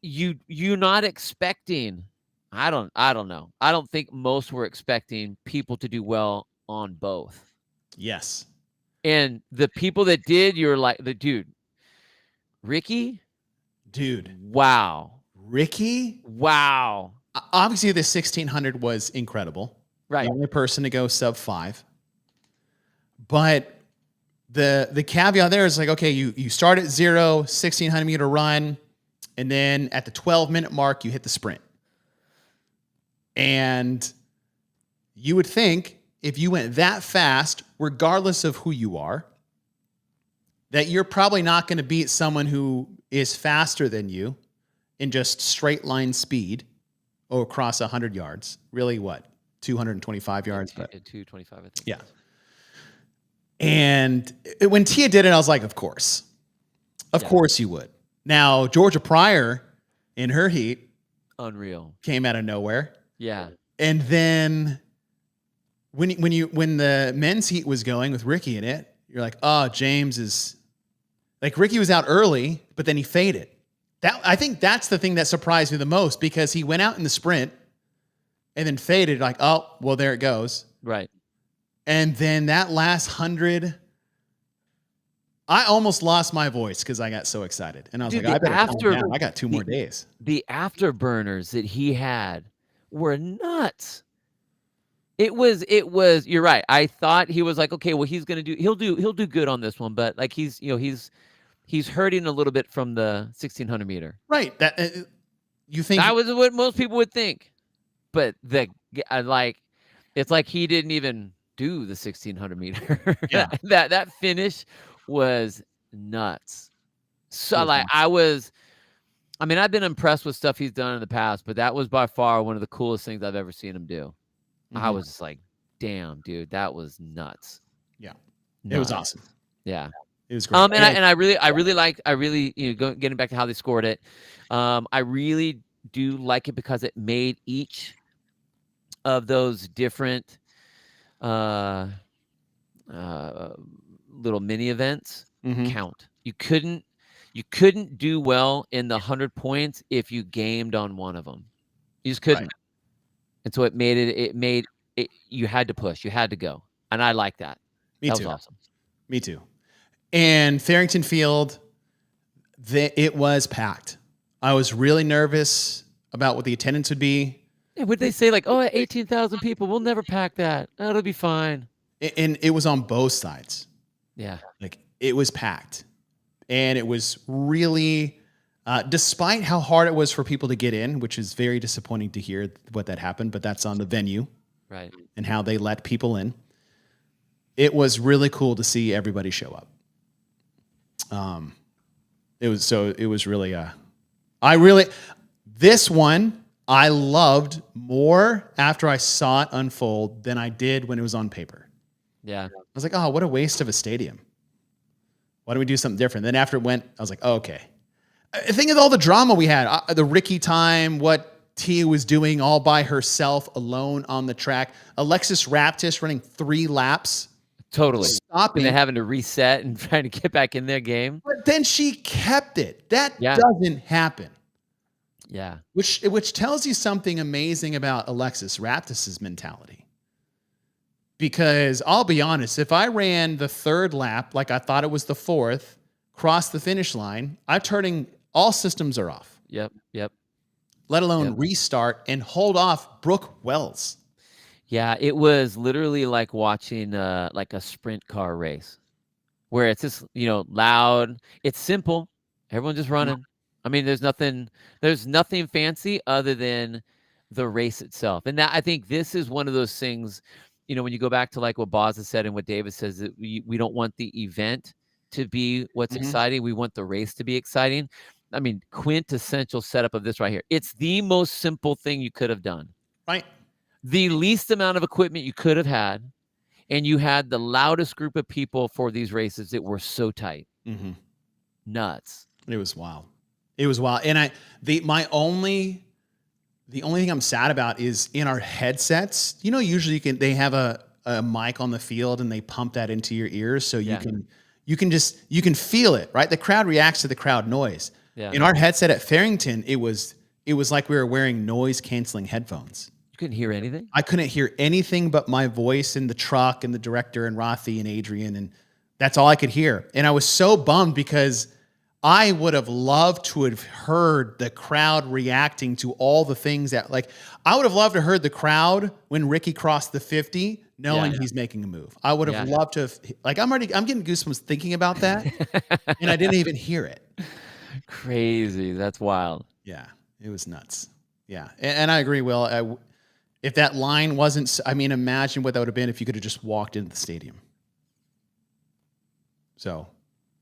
you're not expecting. I don't know. I don't think most were expecting people to do well on both. Yes. And the people that did, you're like, Ricky? Dude. Wow. Ricky? Wow. Obviously, the 1600 was incredible. Right. The only person to go sub 5. But the caveat there is like, okay, you start at 0, 1600 meter run, and then at the 12-minute mark, you hit the sprint. And you would think, if you went that fast, regardless of who you are, that you're probably not going to beat someone who is faster than you in just straight line speed or across 100 yards. Really, what? 225 yards? 225, I think. Yeah. And when Tia did it, I was like, of course. Of course you would. Now, Georgia Pryor in her heat. Unreal. Came out of nowhere. Yeah. And then when the men's heat was going with Ricky in it, you're like, oh, James is like, Ricky was out early, but then he faded. I think that's the thing that surprised me the most, because he went out in the sprint and then faded, like, oh, well, there it goes. Right. And then that last 100, I almost lost my voice because I got so excited. And I was like, I better calm down. I got 2 more days. The afterburners that he had were nuts. It was. You're right. I thought he was like, okay, well, he'll do good on this one, but like he's hurting a little bit from the 1600 meter. Right. That you think That was what most people would think, but like, it's like he didn't even do the 1600 meter. Yeah. that finish was nuts. So like I mean, I've been impressed with stuff he's done in the past, but that was by far one of the coolest things I've ever seen him do. I was just like, damn, dude, that was nuts. Yeah. Nuts. It was awesome. Yeah. It was great. And I really, getting back to how they scored it. I really do like it because it made each of those different little mini events count. You couldn't do well in the 100 points if you gamed on one of them. You just couldn't. Right. And so it made it, you had to push, you had to go. And I like that. That was awesome. Me too. And Farrington Field, it was packed. I was really nervous about what the attendance would be. Yeah, would they say like, 18,000 people, we'll never pack that. It'll be fine. And it was on both sides. Yeah. Like it was packed. And it was really, despite how hard it was for people to get in, which is very disappointing to hear what that happened, but that's on the venue. Right. And how they let people in. It was really cool to see everybody show up. It was really, this one I loved more after I saw it unfold than I did when it was on paper. Yeah. I was like, oh, what a waste of a stadium. Why don't we do something different? Then after it went, I was like, oh, okay. Think of all the drama we had, the Ricky time, what Tia was doing all by herself alone on the track. Alexis Raptis running 3 laps. Totally. Stopping. And then having to reset and trying to get back in their game. But then she kept it. That doesn't happen. Yeah. Which tells you something amazing about Alexis Raptis' mentality. Because I'll be honest, if I ran the 3rd lap like I thought it was the 4th, crossed the finish line, I'm turning, all systems are off. Yep. Let alone restart and hold off Brooke Wells. Yeah, it was literally like watching like a sprint car race where it's just, loud. It's simple. Everyone's just running. I mean, there's nothing fancy other than the race itself. And I think this is one of those things, when you go back to like what Boz has said and what David says, that we don't want the event to be what's exciting. We want the race to be exciting. I mean, quintessential setup of this right here. It's the most simple thing you could have done. Right. The least amount of equipment you could have had, and you had the loudest group of people for these races that were so tight. Nuts. It was wild. And the only thing I'm sad about is in our headsets, usually they have a mic on the field and they pump that into your ears so you can feel it, right? The crowd reacts to the crowd noise. Yeah. In our headset at Farrington, it was like we were wearing noise canceling headphones. Couldn't hear anything? I couldn't hear anything but my voice and the truck and the director and Rathi and Adrian, and that's all I could hear. And I was so bummed because I would have loved to have heard the crowd reacting to all the things that, like, I would have loved to have heard the crowd when Ricky crossed the 50, knowing he's making a move. I would have loved to have, like, I'm getting goosebumps thinking about that, and I didn't even hear it. Crazy. That's wild. Yeah, it was nuts. Yeah, and I agree, Will. If that line wasn't, imagine what that would have been if you could have just walked into the stadium. So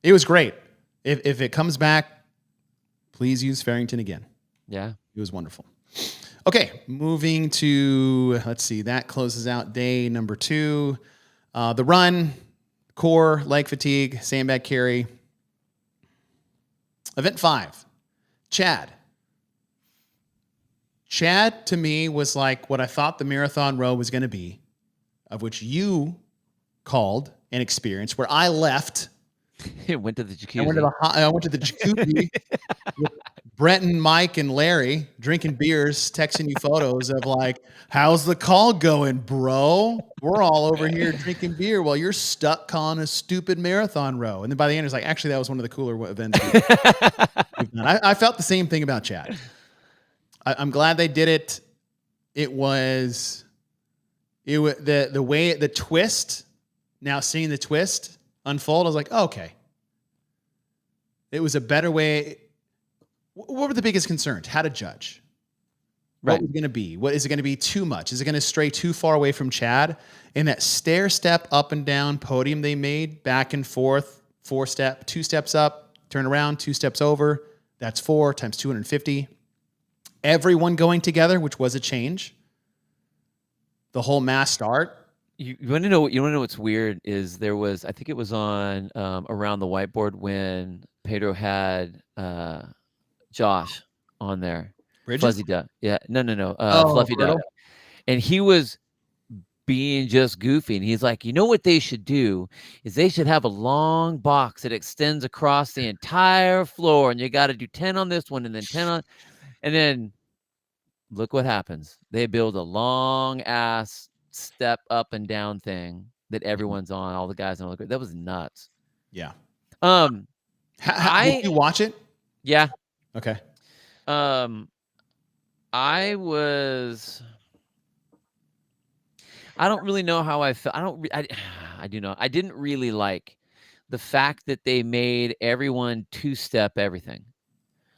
it was great. If it comes back, please use Farrington again. Yeah. It was wonderful. Okay, moving to, let's see, that closes out day number 2. The run, core, leg fatigue, sandbag carry. Event 5, Chad. Chad, to me, was like what I thought the marathon row was going to be, of which you called and experienced, where I left. Went to the jacuzzi. I went to the jacuzzi with Brent and Mike and Larry drinking beers, texting you photos of like, how's the call going, bro? We're all over here drinking beer while you're stuck calling a stupid marathon row. And then by the end, it's like, actually, that was one of the cooler events we've done. I felt the same thing about Chad. I'm glad they did it. It was The way the twist. Now seeing the twist unfold, I was like, oh, okay. It was a better way. What were the biggest concerns? How to judge? What was it going to be? What is it going to be too much? Is it going to stray too far away from Chad? And that stair step up and down podium they made, back and forth, 2 steps up, turn around, 2 steps over. That's 4 times 250. Everyone going together, which was a change. The whole mass start. You want to know? You want to know what's weird is there was, I think it was on around the whiteboard when Pedro had Josh on there. Bridges? Fuzzy Duck. Yeah. No. Fluffy Duck. And he was being just goofy. And he's like, you know what they should do is they should have a long box that extends across the entire floor. And you got to do 10 on this one and then 10 on. And then look what happens. They build a long ass step up and down thing that everyone's on. All the guys on. That was nuts. Yeah. Did you watch it? Yeah. Okay. I don't really know how I felt. I do know. I didn't really like the fact that they made everyone 2-step everything.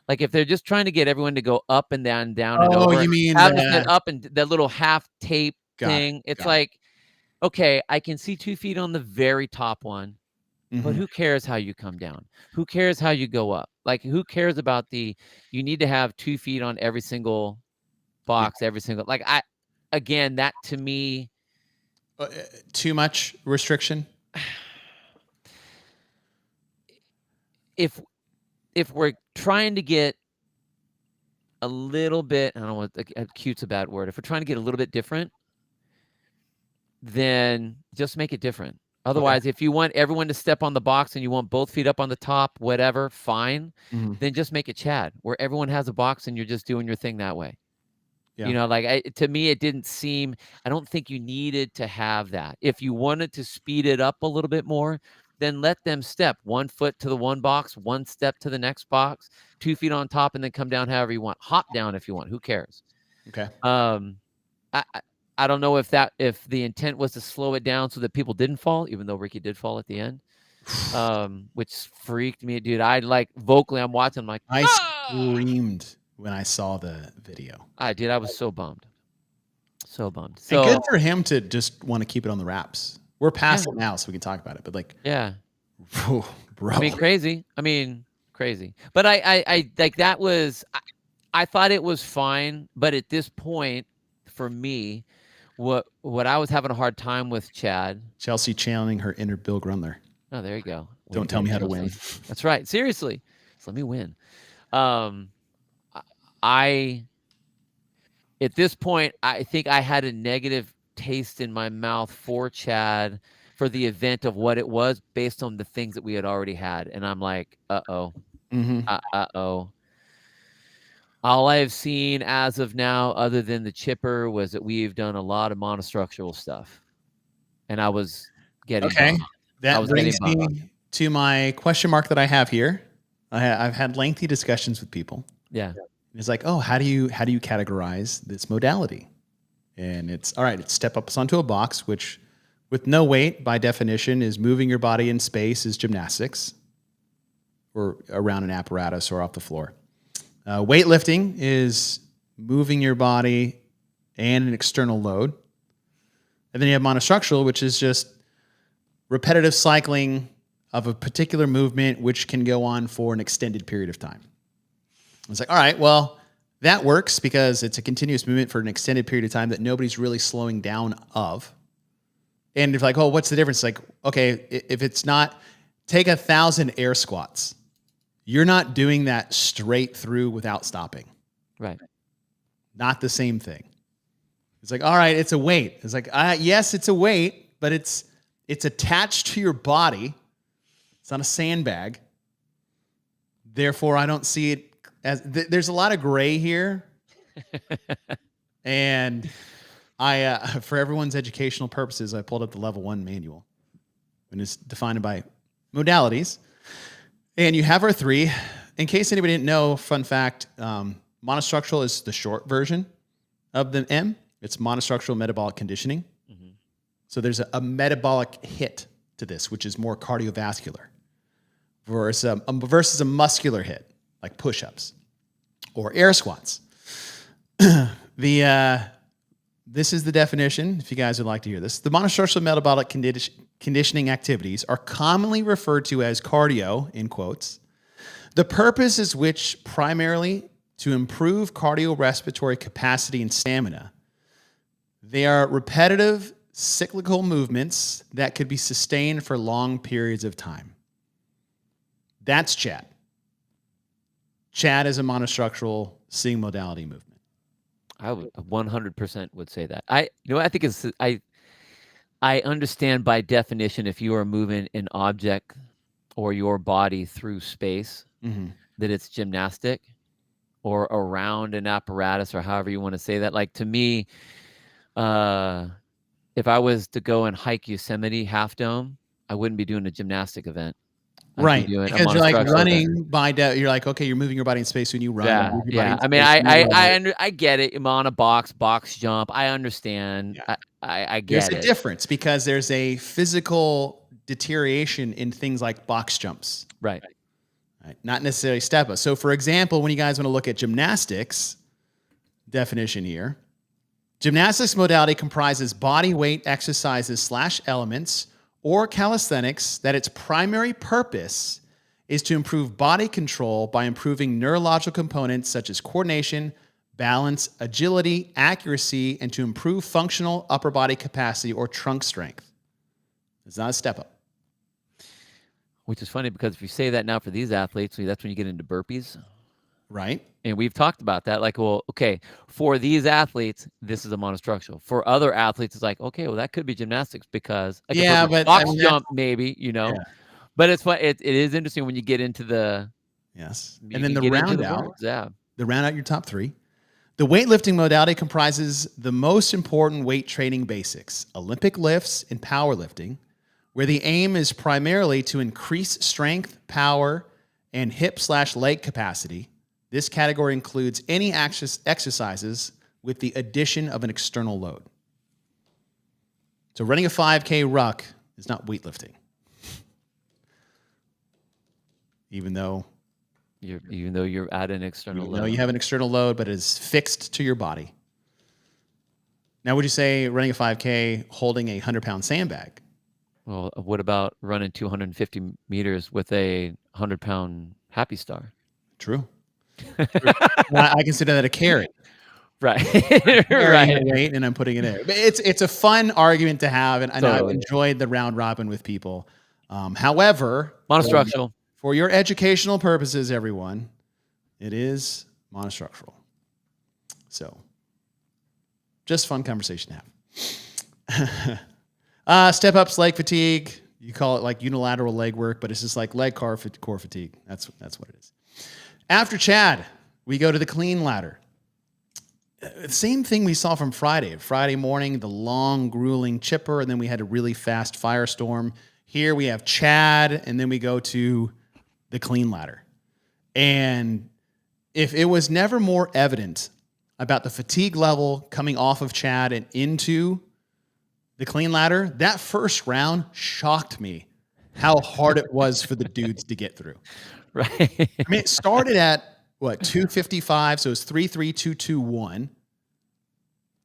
Like if they're just trying to get everyone to go up and down, down and over. Oh, you mean that up and that little half tape thing. It's Got like, okay, I can see 2 feet on the very top one. But who cares how you come down? Who cares how you go up? Like, who cares about you need to have 2 feet on every single box, every single, again, that to me. Too much restriction? If we're trying to get a little bit, I don't know what, cute's a bad word. If we're trying to get a little bit different, then just make it different. Otherwise, if you want everyone to step on the box and you want both feet up on the top, whatever, fine. Then just make it Chad, where everyone has a box and you're just doing your thing that way. Yeah. You know, to me, it didn't seem, I don't think you needed to have that. If you wanted to speed it up a little bit more, then let them step 1 foot to the one box, 1 step to the next box, 2 feet on top, and then come down however you want. Hop down if you want. Who cares? Okay. I don't know if the intent was to slow it down so that people didn't fall, even though Ricky did fall at the end, which freaked me, dude. Vocally, I'm watching, I'm like, I screamed when I saw the video. I was so bummed. So bummed. So and good for him to just want to keep it on the wraps. We're past it now, so we can talk about it. But yeah, bro. I mean, crazy. But I like that was. I thought it was fine, but at this point, for me, what I was having a hard time with, Chad. Chelsea channeling her inner Bill Grundler. Oh, there you go. Don't tell me how to win. That's right. Seriously, let me win. At this point, I think I had a negative taste in my mouth for Chad for the event of what it was based on the things that we had already had. And I'm like, uh-oh. All I have seen as of now, other than the chipper, was that we've done a lot of monostructural stuff. And I was getting bummed. That brings me to my question mark that I have here. I've had lengthy discussions with people. Yeah. It's like, oh, how do you categorize this modality? And it's all right. It's step up onto a box, which with no weight by definition is moving your body in space is gymnastics or around an apparatus or off the floor. Weightlifting is moving your body and an external load. And then you have monostructural, which is just repetitive cycling of a particular movement, which can go on for an extended period of time. It's like, all right, well, that works because it's a continuous movement for an extended period of time that nobody's really slowing down of. And if like, oh, what's the difference? Like, okay, if it's not, take 1,000 air squats. You're not doing that straight through without stopping. Right. Not the same thing. It's like, all right, it's a weight. It's like, yes, it's a weight, but it's attached to your body. It's on a sandbag. Therefore, I don't see it as there's a lot of gray here. And I, for everyone's educational purposes, I pulled up the level 1 manual, and it's defined by modalities. And you have our 3. In case anybody didn't know, fun fact, monostructural is the short version of the M. It's monostructural metabolic conditioning. Mm-hmm. So there's a metabolic hit to this, which is more cardiovascular versus a muscular hit, like push-ups or air squats. This is the definition, if you guys would like to hear this. The monostructural metabolic conditioning activities are commonly referred to as cardio, in quotes. The purpose is which primarily to improve cardiorespiratory capacity and stamina. They are repetitive, cyclical movements that could be sustained for long periods of time. That's CHAD. CHAD is a monostructural sitting modality movement. I would 100% would say that. I think it's I understand by definition if you are moving an object or your body through space that it's gymnastic or around an apparatus or however you want to say that. Like to me, if I was to go and hike Yosemite Half Dome, I wouldn't be doing a gymnastic event. Right, because you're like running you're like, okay, you're moving your body in space when you run. Yeah. I mean, I get it. I'm on a box jump. I understand. Yeah. I get it. There's a difference because there's a physical deterioration in things like box jumps. Right. Not necessarily step up. So, for example, when you guys want to look at gymnastics, definition here, gymnastics modality comprises body weight exercises / elements or calisthenics that its primary purpose is to improve body control by improving neurological components such as coordination, balance, agility, accuracy, and to improve functional upper body capacity or trunk strength. It's not a step up. Which is funny because if you say that now for these athletes, that's when you get into burpees. Right. And we've talked about that. Like, well, okay, for these athletes, this is a monostructural. For other athletes, it's like, okay, well, that could be gymnastics because but box jump, maybe, Yeah. But it's fun. It is interesting when you get into the and then the round out. The round out your top three. The weightlifting modality comprises the most important weight training basics: Olympic lifts and powerlifting, where the aim is primarily to increase strength, power, and hip / leg capacity. This category includes any exercises with the addition of an external load. So running a 5K ruck is not weightlifting. Even though you're at an external load. No, you have an external load, but it is fixed to your body. Now, would you say running a 5K holding a 100-pound sandbag? Well, what about running 250 meters with a 100-pound Happy Star? True. I consider that a carry. Right. Right. Weight and I'm putting it in. But it's a fun argument to have, and totally. I've enjoyed the round robin with people. However, monostructural. For your educational purposes, everyone, it is monostructural. So, just fun conversation to have. Step ups, leg fatigue. You call it like unilateral leg work, but it's just like leg core fatigue. That's what it is. After CHAD, we go to the clean ladder. Same thing we saw from Friday. Friday morning, the long, grueling chipper, and then we had a really fast Firestorm. Here we have CHAD, and then we go to the clean ladder. And if it was never more evident about the fatigue level coming off of CHAD and into the clean ladder, that first round shocked me how hard it was for the dudes to get through. Right. I mean, it started at, 255, so it's 3, 2, 2, 1.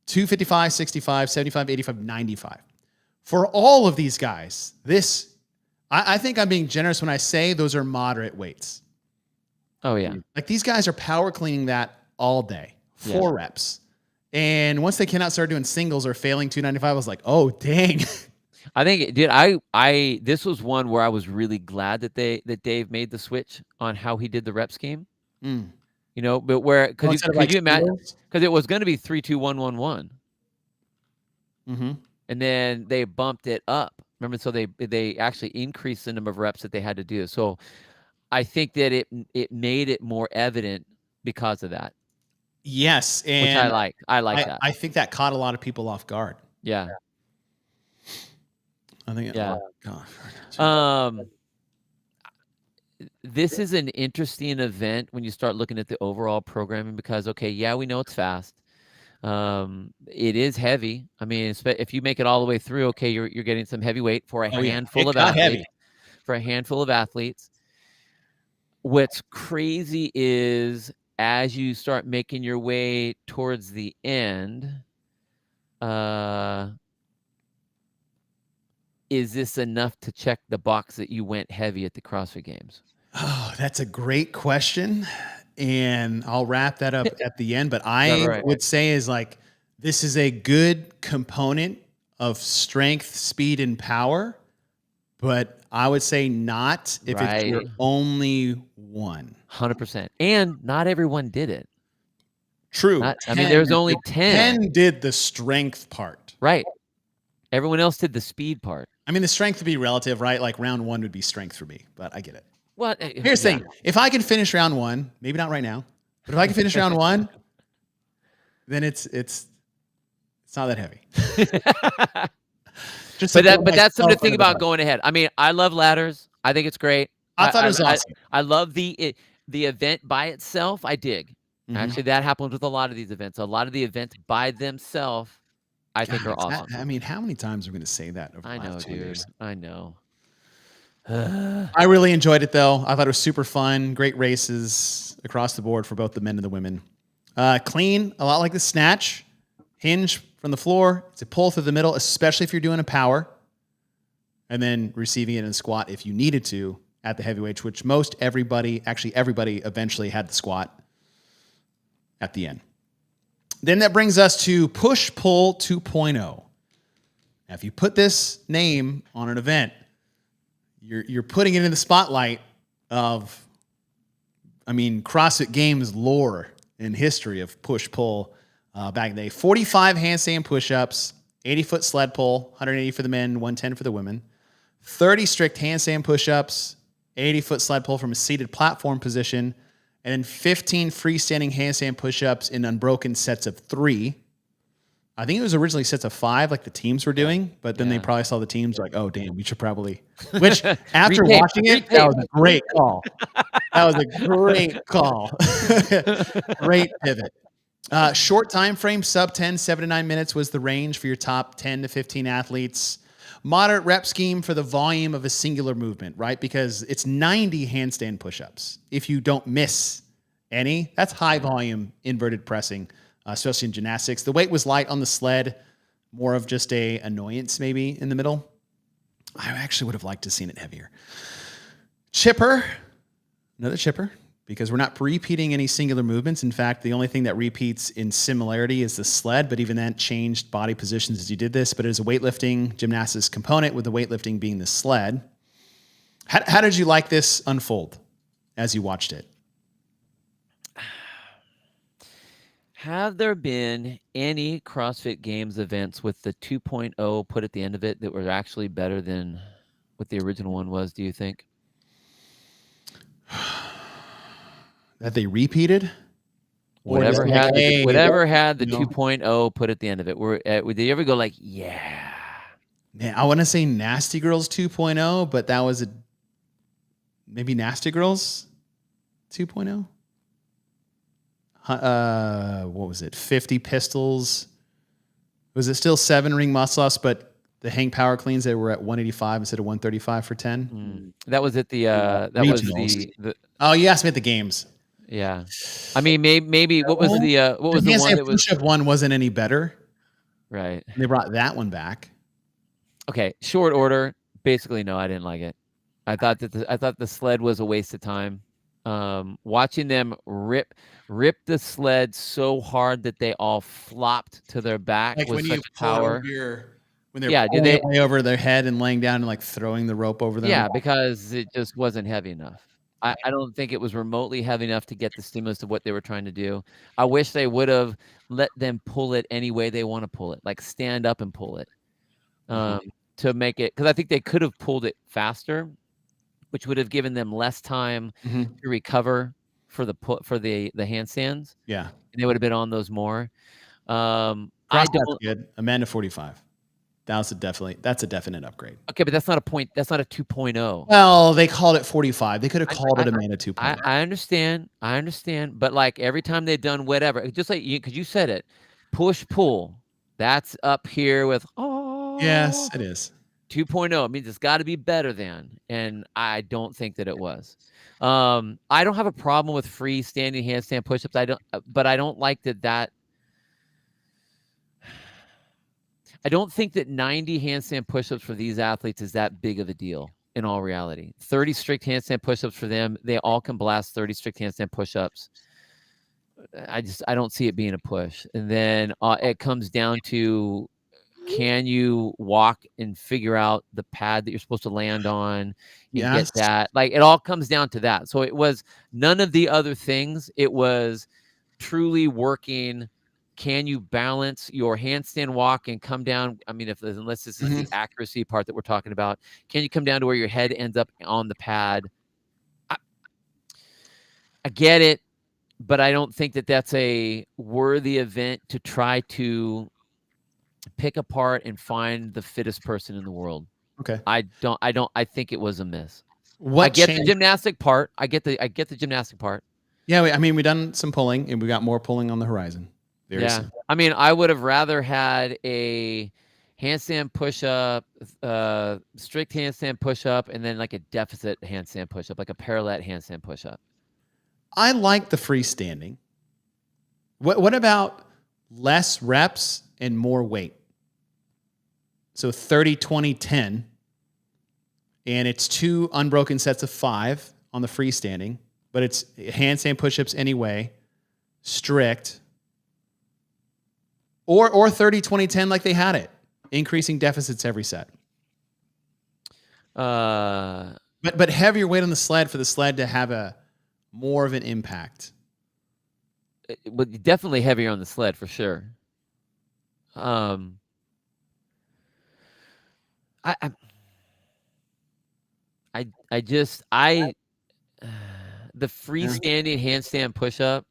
255, 65, 75, 85, 95. For all of these guys, I think I'm being generous when I say those are moderate weights. Oh, yeah. Like these guys are power cleaning that all day, 4 reps. And once they cannot start doing singles or failing 295, I was like, oh, dang. I think, dude, this was one where I was really glad that Dave made the switch on how he did the rep scheme. Mm. But because you imagine, because it was going to be 3, 2, 1, 1, 1. Mm-hmm. And then they bumped it up. Remember, so they actually increased the number of reps that they had to do. So I think that it made it more evident because of that. Yes, and which I like. I like that. I think that caught a lot of people off guard. Yeah. I think. Yeah. This is an interesting event when you start looking at the overall programming because, we know it's fast. It is heavy. I mean, if you make it all the way through, okay, you're getting some heavy weight for a handful of athletes. Heavy. For a handful of athletes. What's crazy is as you start making your way towards the end, is this enough to check the box that you went heavy at the CrossFit Games? Oh, that's a great question. And I'll wrap that up at the end. But I would say is like, this is a good component of strength, speed, and power. But I would say not if it's your only one. 100%. And not everyone did it. True. I mean, there's only 10. 10 did the strength part. Right. Everyone else did the speed part. I mean, the strength would be relative, right? Like round one would be strength for me, but I get it. Well, here's the thing. If I can finish round one, maybe not right now, but if I can finish round one, then it's not that heavy. But that's something to think about going ahead. I mean, I love ladders. I think it's great. I thought it was awesome. I love the event by itself. I dig. Actually, that happens with a lot of these events. A lot of the events by themselves, I think are awesome. I mean, how many times are we going to say that over the last 2 years? I know. I really enjoyed it, though. I thought it was super fun. Great races across the board for both the men and the women. Clean, a lot like the snatch. Hinge from the floor. It's a pull through the middle, especially if you're doing a power. And then receiving it in a squat if you needed to at the heavyweights, which everybody eventually had the squat at the end. Then that brings us to push-pull 2.0. Now, if you put this name on an event, you're putting it in the spotlight of, CrossFit Games lore and history of push-pull back in the day. 45 handstand push-ups, 80-foot sled pull, 180 for the men, 110 for the women. 30 strict handstand push-ups, 80-foot sled pull from a seated platform position, and then 15 freestanding handstand push-ups in unbroken sets of 3. I think it was originally sets of 5, like the teams were doing, but then they probably saw the teams like, oh, damn, we should probably. Which, after watching it, that was a great call. That was a great call. Great pivot. Short time frame, sub 10, 7 to 9 minutes was the range for your top 10 to 15 athletes. Moderate rep scheme for the volume of a singular movement, right? Because it's 90 handstand push-ups. If you don't miss any, that's high volume inverted pressing, especially in gymnastics. The weight was light on the sled, more of just a annoyance maybe in the middle. I actually would have liked to have seen it heavier. Chipper, another chipper, because we're not repeating any singular movements. In fact, the only thing that repeats in similarity is the sled, but even that changed body positions as you did this. But it is a weightlifting gymnastics component, with the weightlifting being the sled. How did you like this unfold as you watched it? Have there been any CrossFit Games events with the 2.0 put at the end of it that were actually better than what the original one was, do you think? That they repeated? Whatever had the 2.0 put at the end of it. Did you ever go like, yeah? Man, I want to say Nasty Girls 2.0, but that was maybe Nasty Girls 2.0? What was it? 50 pistols. Was it still 7 ring muscle ups, but the hang power cleans, they were at 185 instead of 135 for 10? That was at the oh, you asked me at the games. Yeah. I mean, maybe what was the one that was push-up one wasn't any better. Right. And they brought that one back. Okay. Short order. Basically, no, I didn't like it. I thought the sled was a waste of time. Watching them rip the sled so hard that they all flopped to their back like with when such power. When they're pulling it way over their head and laying down and like throwing the rope over them. Yeah, because it just wasn't heavy enough. I don't think it was remotely heavy enough to get the stimulus of what they were trying to do. I wish they would have let them pull it any way they want to pull it, like stand up and pull it, to make it, because I think they could have pulled it faster, which would have given them less time to recover for the handstands. Yeah, and they would have been on those more. That's good. Amanda 45. That's a definite upgrade. Okay, but that's not a point. That's not a 2.0. Well, they called it 45. They could have called it Amanda 2.0. I understand. But like every time they've done whatever, just like you, because you said it, Push-pull. That's up here with Yes, it is. 2.0. It means it's got to be better than, and I don't think that it was. I don't have a problem with freestanding handstand push-ups. But I don't like that. I don't think that 90 handstand push-ups for these athletes is that big of a deal in all reality. 30 strict handstand push-ups for them. They all can blast 30 strict handstand push-ups. I don't see it being a push. And then it comes down to, can you walk and figure out the pad that you're supposed to land on and Yes. get that? Like, it all comes down to that. So it was none of the other things. It was truly working. Can you balance your handstand walk and come down? I mean, unless this is the accuracy part that we're talking about, can you come down to where your head ends up on the pad? I get it, but I don't think that that's a worthy event to try to pick apart and find the fittest person in the world. Okay. I think it was a miss. What I get changed? the gymnastic part. I get the gymnastic part. Yeah, we've done some pulling, and we got more pulling on the horizon. Very soon. I mean, I would have rather had a handstand push-up, strict handstand push-up, and then like a deficit handstand push-up, like a parallel handstand push-up. I like the freestanding. What about less reps and more weight? So 30, 20, 10. And it's 2 unbroken sets of 5 on the freestanding, but it's handstand push-ups anyway, strict. Or 30, 20, 10 like they had it, increasing deficits every set. But heavier weight on the sled for the sled to have a more of an impact. But definitely heavier on the sled for sure. The freestanding handstand push-up,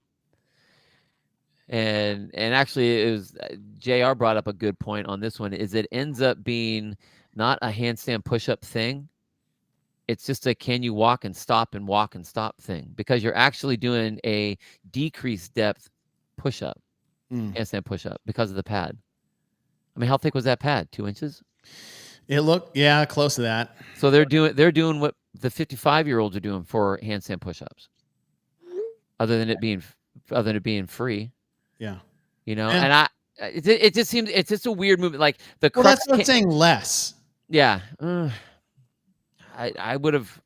and actually it was JR brought up a good point on this one, is it ends up being not a handstand push-up thing. It's just a can you walk and stop thing, because you're actually doing a decreased depth push-up, handstand push-up, because of the pad. I mean, how thick was that pad? 2 inches? It looked, close to that. So they're doing what the 55-year-olds are doing for handstand push-ups, other than it being free. Yeah. And it just seems, it's just a weird movement. Like that's what I'm saying. Less. Yeah. I would have.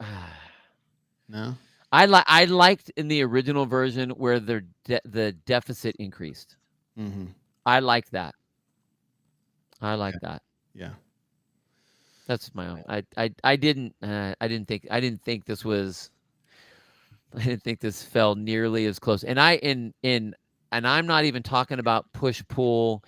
No. I liked in the original version where the deficit increased. Mm-hmm. I like that. That. Yeah. That's my own. I didn't think this was. I didn't think this fell nearly as close. And I'm not even talking about push-pull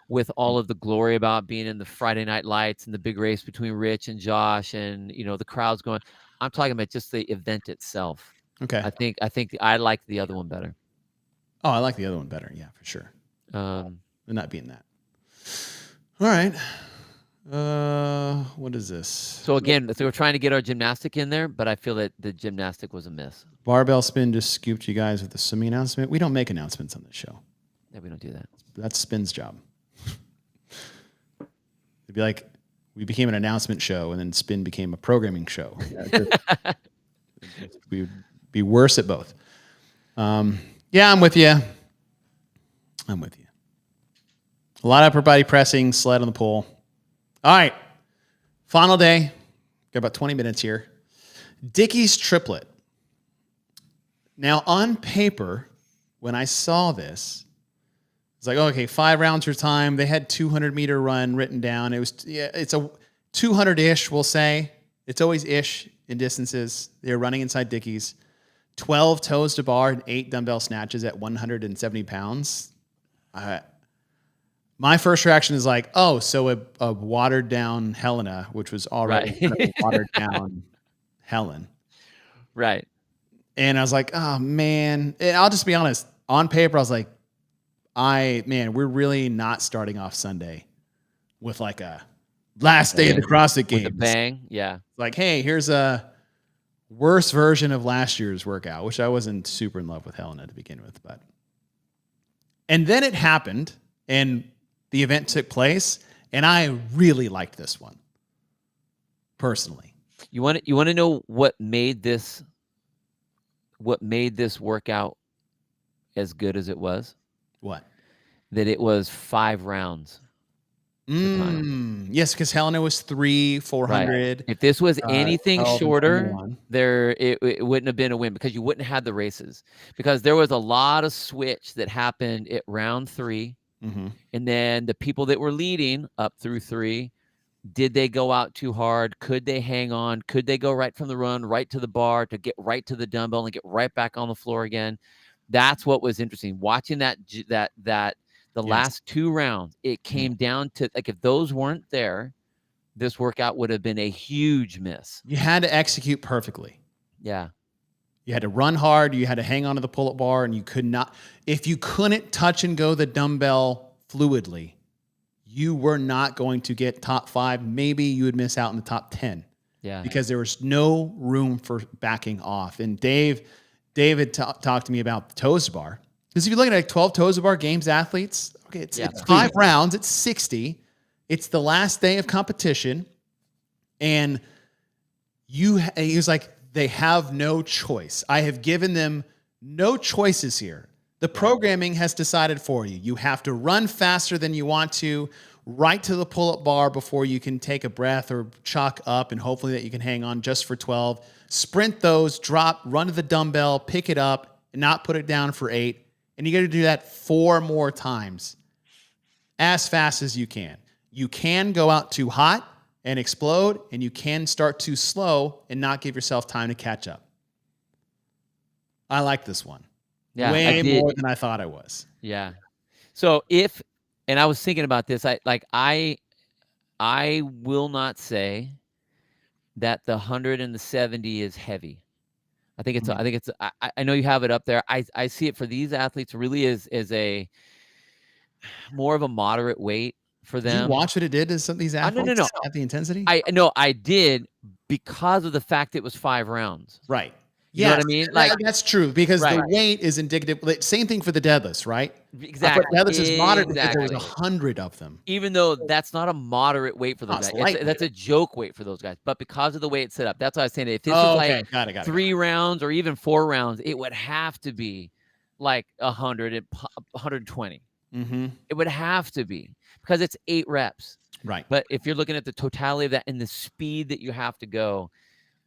with all of the glory about being in the Friday Night Lights and the big race between Rich and Josh and, the crowds going. I'm talking about just the event itself. Okay. I think I liked the other one better. Oh, I like the other one better. Yeah, for sure. They're not being that. All right. What is this? So again, we're trying to get our gymnastic in there, but I feel that the gymnastic was a miss. Barbell Spin just scooped you guys with the swimming announcement. We don't make announcements on this show. Yeah, we don't do that. That's Spin's job. It'd be like we became an announcement show, and then Spin became a programming show. We would be worse at both. Yeah, I'm with you. A lot of upper body pressing, sled on the pole. All right. Final day. Got about 20 minutes here. Dickies Triplet. Now, on paper, when I saw this, it's like, okay, 5 rounds per time. They had 200-meter run written down. It's a 200-ish, we'll say. It's always ish in distances. They're running inside Dickies. 12 toes to bar and 8 dumbbell snatches at 170 pounds. My first reaction is like, oh, so a watered-down Helena, which was already kind of watered-down Helen. Right. And I was like, oh, man. And I'll just be honest. On paper, I was like, we're really not starting off Sunday with like a last day of the CrossFit Games. With a bang, yeah. Like, hey, here's a worse version of last year's workout, which I wasn't super in love with Helena to begin with. And then it happened, and the event took place, and I really liked this one personally. You want to know what made this workout as good as it was? What? That it was 5 rounds. Yes, because Helena was 400. Right. If this was anything 12 and shorter, 21. it wouldn't have been a win, because you wouldn't have had the races, because there was a lot of switch that happened at round 3. And then the people that were leading up through 3, did they go out too hard? Could they hang on? Could they go right from the run, right to the bar, to get right to the dumbbell and get right back on the floor again? That's what was interesting. Watching the last 2 rounds, it came down to, like, if those weren't there, this workout would have been a huge miss. You had to execute perfectly. Yeah. You had to run hard. You had to hang on to the pull-up bar, and you could not. If you couldn't touch and go the dumbbell fluidly, you were not going to get top 5. Maybe you would miss out in the top 10. Yeah. Because there was no room for backing off. And David talked to me about the toes bar. Because if you look at 12 toes bar games athletes, okay, it's 5 rounds, it's 60. It's the last day of competition. And he was like, they have no choice. I have given them no choices here. The programming has decided for you. You have to run faster than you want to, right to the pull-up bar before you can take a breath or chalk up, and hopefully that you can hang on just for 12. Sprint those, drop, run to the dumbbell, pick it up, and not put it down for 8. And you got to do that 4 more times as fast as you can. You can go out too hot and explode, and you can start too slow and not give yourself time to catch up. I like this one. Yeah, way more than I thought I was. Yeah. So and I was thinking about this, I will not say that the 100 and the 70 is heavy. I think it's I know you have it up there. I see it for these athletes really is a more of a moderate weight for them. Did you watch what it did to some of these athletes no. at the intensity? I did, because of the fact it was 5 rounds. Right. You know what I mean? Like, that's true, because the weight is indicative. Same thing for the deadlifts, right? Exactly. Deadlifts is moderate because there was 100 of them. Even though that's not a moderate weight for those guys. That's a joke weight for those guys. But because of the way it's set up, that's why I was saying if this is like 3 rounds or even 4 rounds, it would have to be like 100 and 120. It would have to be, because it's 8 reps. Right. But if you're looking at the totality of that and the speed that you have to go,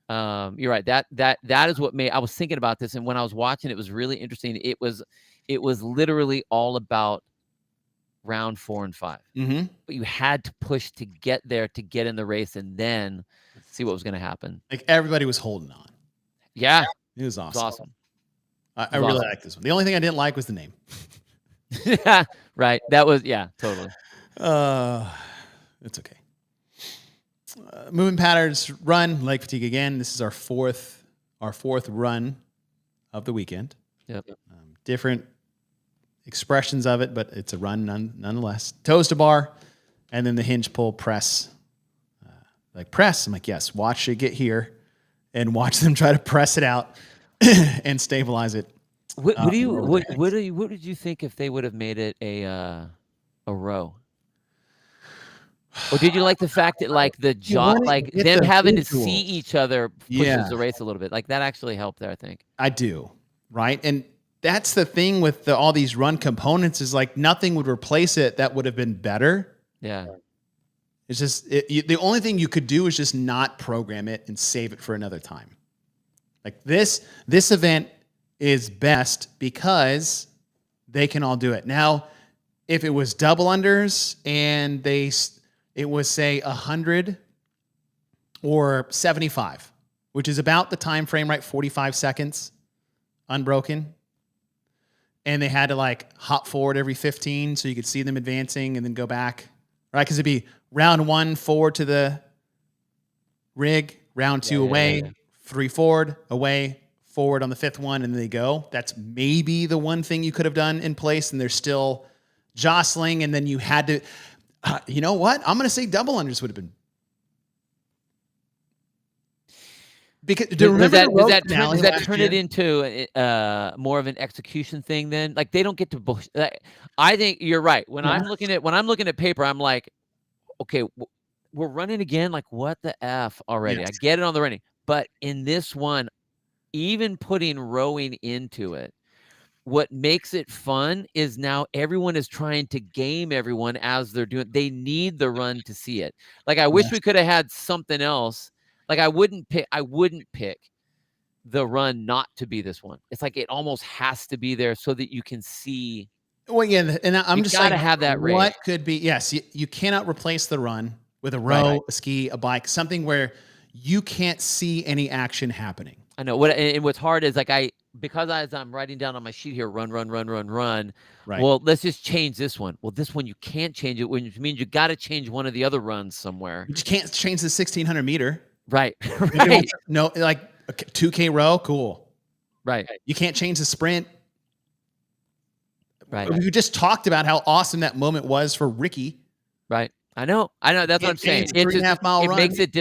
you're right. That is what made. I was thinking about this, and when I was watching, it was really interesting. It was literally all about round 4 and 5. But you had to push to get there, to get in the race, and then see what was going to happen. Like, everybody was holding on. Yeah, it was awesome. It was awesome. I really like this one. The only thing I didn't like was the name. Yeah, right. That was totally. It's okay. Movement patterns, run, leg fatigue again. This is our fourth run of the weekend. Yep. Different expressions of it, but it's a run nonetheless. Toes to bar, and then the hinge pull press. Like press, I'm like, yes, watch it get here, and watch them try to press it out and stabilize it. What did you think if they would have made it a row? Or did you like the fact that, like, the jaw, like them having to see each other pushes the race a little bit? Like, that actually helped there, I think. I do, right? And that's the thing with all these run components is, like, nothing would replace it that would have been better. Yeah. It's just the only thing you could do is just not program it and save it for another time. Like, this event is best because they can all do it. Now, if it was double unders and it was, say, 100 or 75, which is about the time frame, right? 45 seconds, unbroken. And they had to, like, hop forward every 15 so you could see them advancing and then go back, right? Because it'd be round 1 forward to the rig, round 2 away, 3 forward, away, forward on the 5th one, and then they go. That's maybe the one thing you could have done in place, and they're still jostling, and then you had to... you know what? I'm going to say double unders would have been. Because do you remember the road finale does that last turn year? it into more of an execution thing then? Like they don't get to bullshit. I think you're right. When I'm looking at paper, I'm like, okay, we're running again. Like what the F already? Yes. I get it on the running, but in this one, even putting rowing into it, what makes it fun is now everyone is trying to game everyone as they're doing. They need the run to see it. Like I wish Yes. we could have had something else. Like I wouldn't pick the run not to be this one. It's like it almost has to be there so that you can see. Well, yeah, and I'm You just gotta saying have that race. what could be. Yes, you cannot replace the run with a Right. row, a ski, a bike, something where you can't see any action happening. I know and what's hard is like because as I'm writing down on my sheet here, run. Right. Well, let's just change this one. Well, this one you can't change it, which means you got to change one of the other runs somewhere. You can't change the 1,600 meter. Right. Right. No, like a 2K row, cool. Right. You can't change the sprint. Right. We just talked about how awesome that moment was for Ricky. Right. I know. That's what I'm saying. It's a 3.5 mile run. It makes it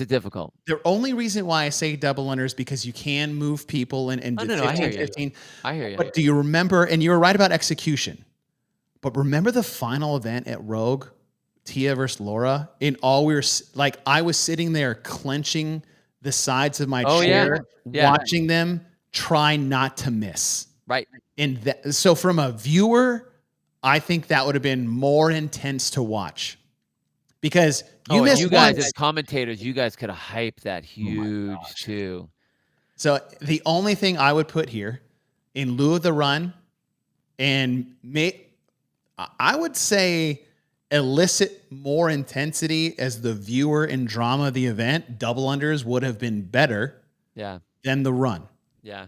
difficult. The only reason why I say double unders because you can move people and No, 15, I hear you. 15. I hear you. But do you remember, and you were right about execution, but remember the final event at Rogue, Tia versus Laura? I was sitting there clenching the sides of my chair, watching them try not to miss. Right. And so from a viewer, I think that would have been more intense to watch because you missed you guys once. as commentators, you guys could have hyped that huge too. So the only thing I would put here in lieu of the run and I would say elicit more intensity as the viewer and drama of the event, double unders would have been better than the run. Yeah.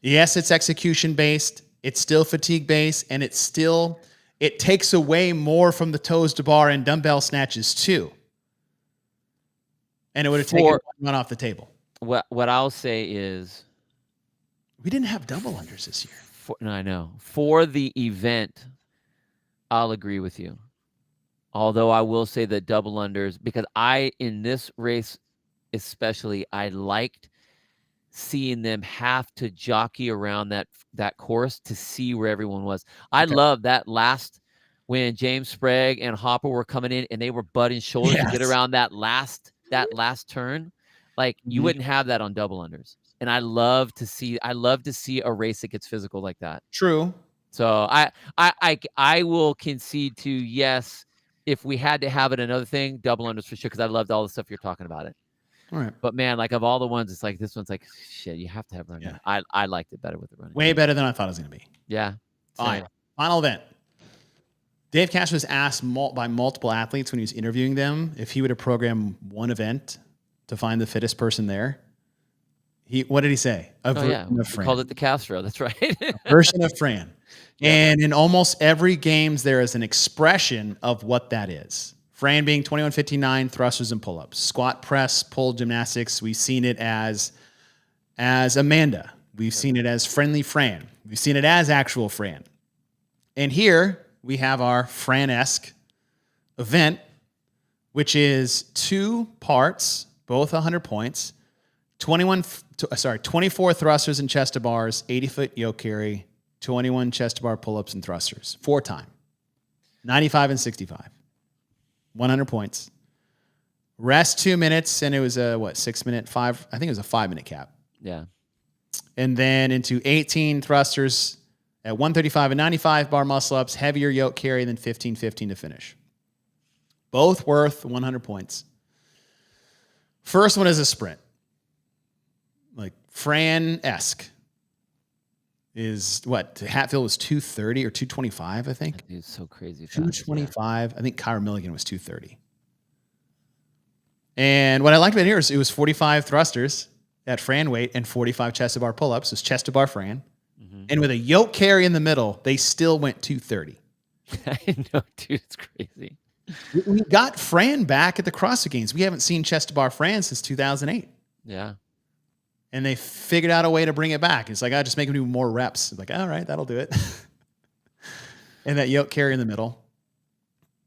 Yes, it's execution based. It's still fatigue based, and it takes away more from the toes to bar and dumbbell snatches too. And it would have taken one run off the table. What I'll say is we didn't have double unders this year. No, I know. For the event, I'll agree with you. Although I will say that double unders, because in this race especially, I liked seeing them have to jockey around that course to see where everyone was. I love that last when James Sprague and Hopper were coming in and they were butting shoulders to get around that last turn. Like you wouldn't have that on double unders. And I love to see a race that gets physical like that. True. So I will concede to yes, if we had to have it another thing, double unders for sure, because I loved all the stuff you're talking about it. All right. But man, like of all the ones, it's like this one's like shit. You have to have running. Yeah. I liked it better with the running. Way better than I thought it was going to be. Yeah. All right. Final event. Dave Cash was asked by multiple athletes when he was interviewing them if he would have programmed one event to find the fittest person there. What did he say? A version of Fran. Called it the Castro. That's right. A version of Fran. And in almost every games, there is an expression of what that is. Fran being 21:59 thrusters and pull-ups, squat, press, pull gymnastics. We've seen it as Amanda. We've seen it as friendly Fran. We've seen it as actual Fran. And here we have our Fran-esque event, which is 2 parts, both 100 points, 24 thrusters and chest to bars, 80-foot yoke carry, 21 chest to bar pull-ups and thrusters, 4 time, 95 and 65. 100 points. Rest 2 minutes, and it was a 6-minute, 5. I think it was a 5-minute cap. Yeah. And then into 18 thrusters at 135 and 95 bar muscle ups, heavier yoke carry, then 15-15 to finish. Both worth 100 points. First one is a sprint. Like Fran-esque. Is what Hatfield was 230 or 225, I think. It's so crazy. 225. I think Kyra Milligan was 230. And what I liked about here is it was 45 thrusters at Fran weight and 45 chest to bar pull-ups. It was chest to bar Fran. Mm-hmm. And with a yoke carry in the middle, they still went 230. I know, dude. It's crazy. We got Fran back at the CrossFit Games. We haven't seen chest to bar Fran since 2008. Yeah. And they figured out a way to bring it back. It's like, just make them do more reps. It's like, all right, that'll do it. And that yoke carry in the middle.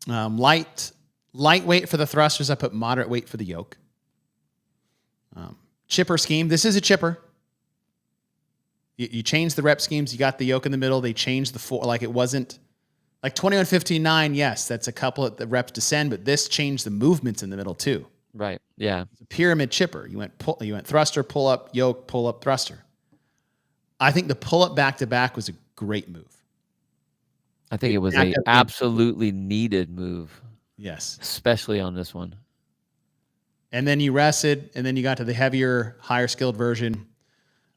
Lightweight for the thrusters. I put moderate weight for the yoke. chipper scheme. This is a chipper. You changed the rep schemes. You got the yoke in the middle. They changed the four. Like it wasn't like 21, 15, 9. Yes, that's a couple of the reps descend, but this changed the movements in the middle too. Right. Yeah. It's a pyramid chipper. You went thruster, pull up, yoke, pull up, thruster. I think the pull up back to back was a great move. I think it was a absolutely needed move. Yes. Especially on this one. And then you rested, and then you got to the heavier, higher skilled version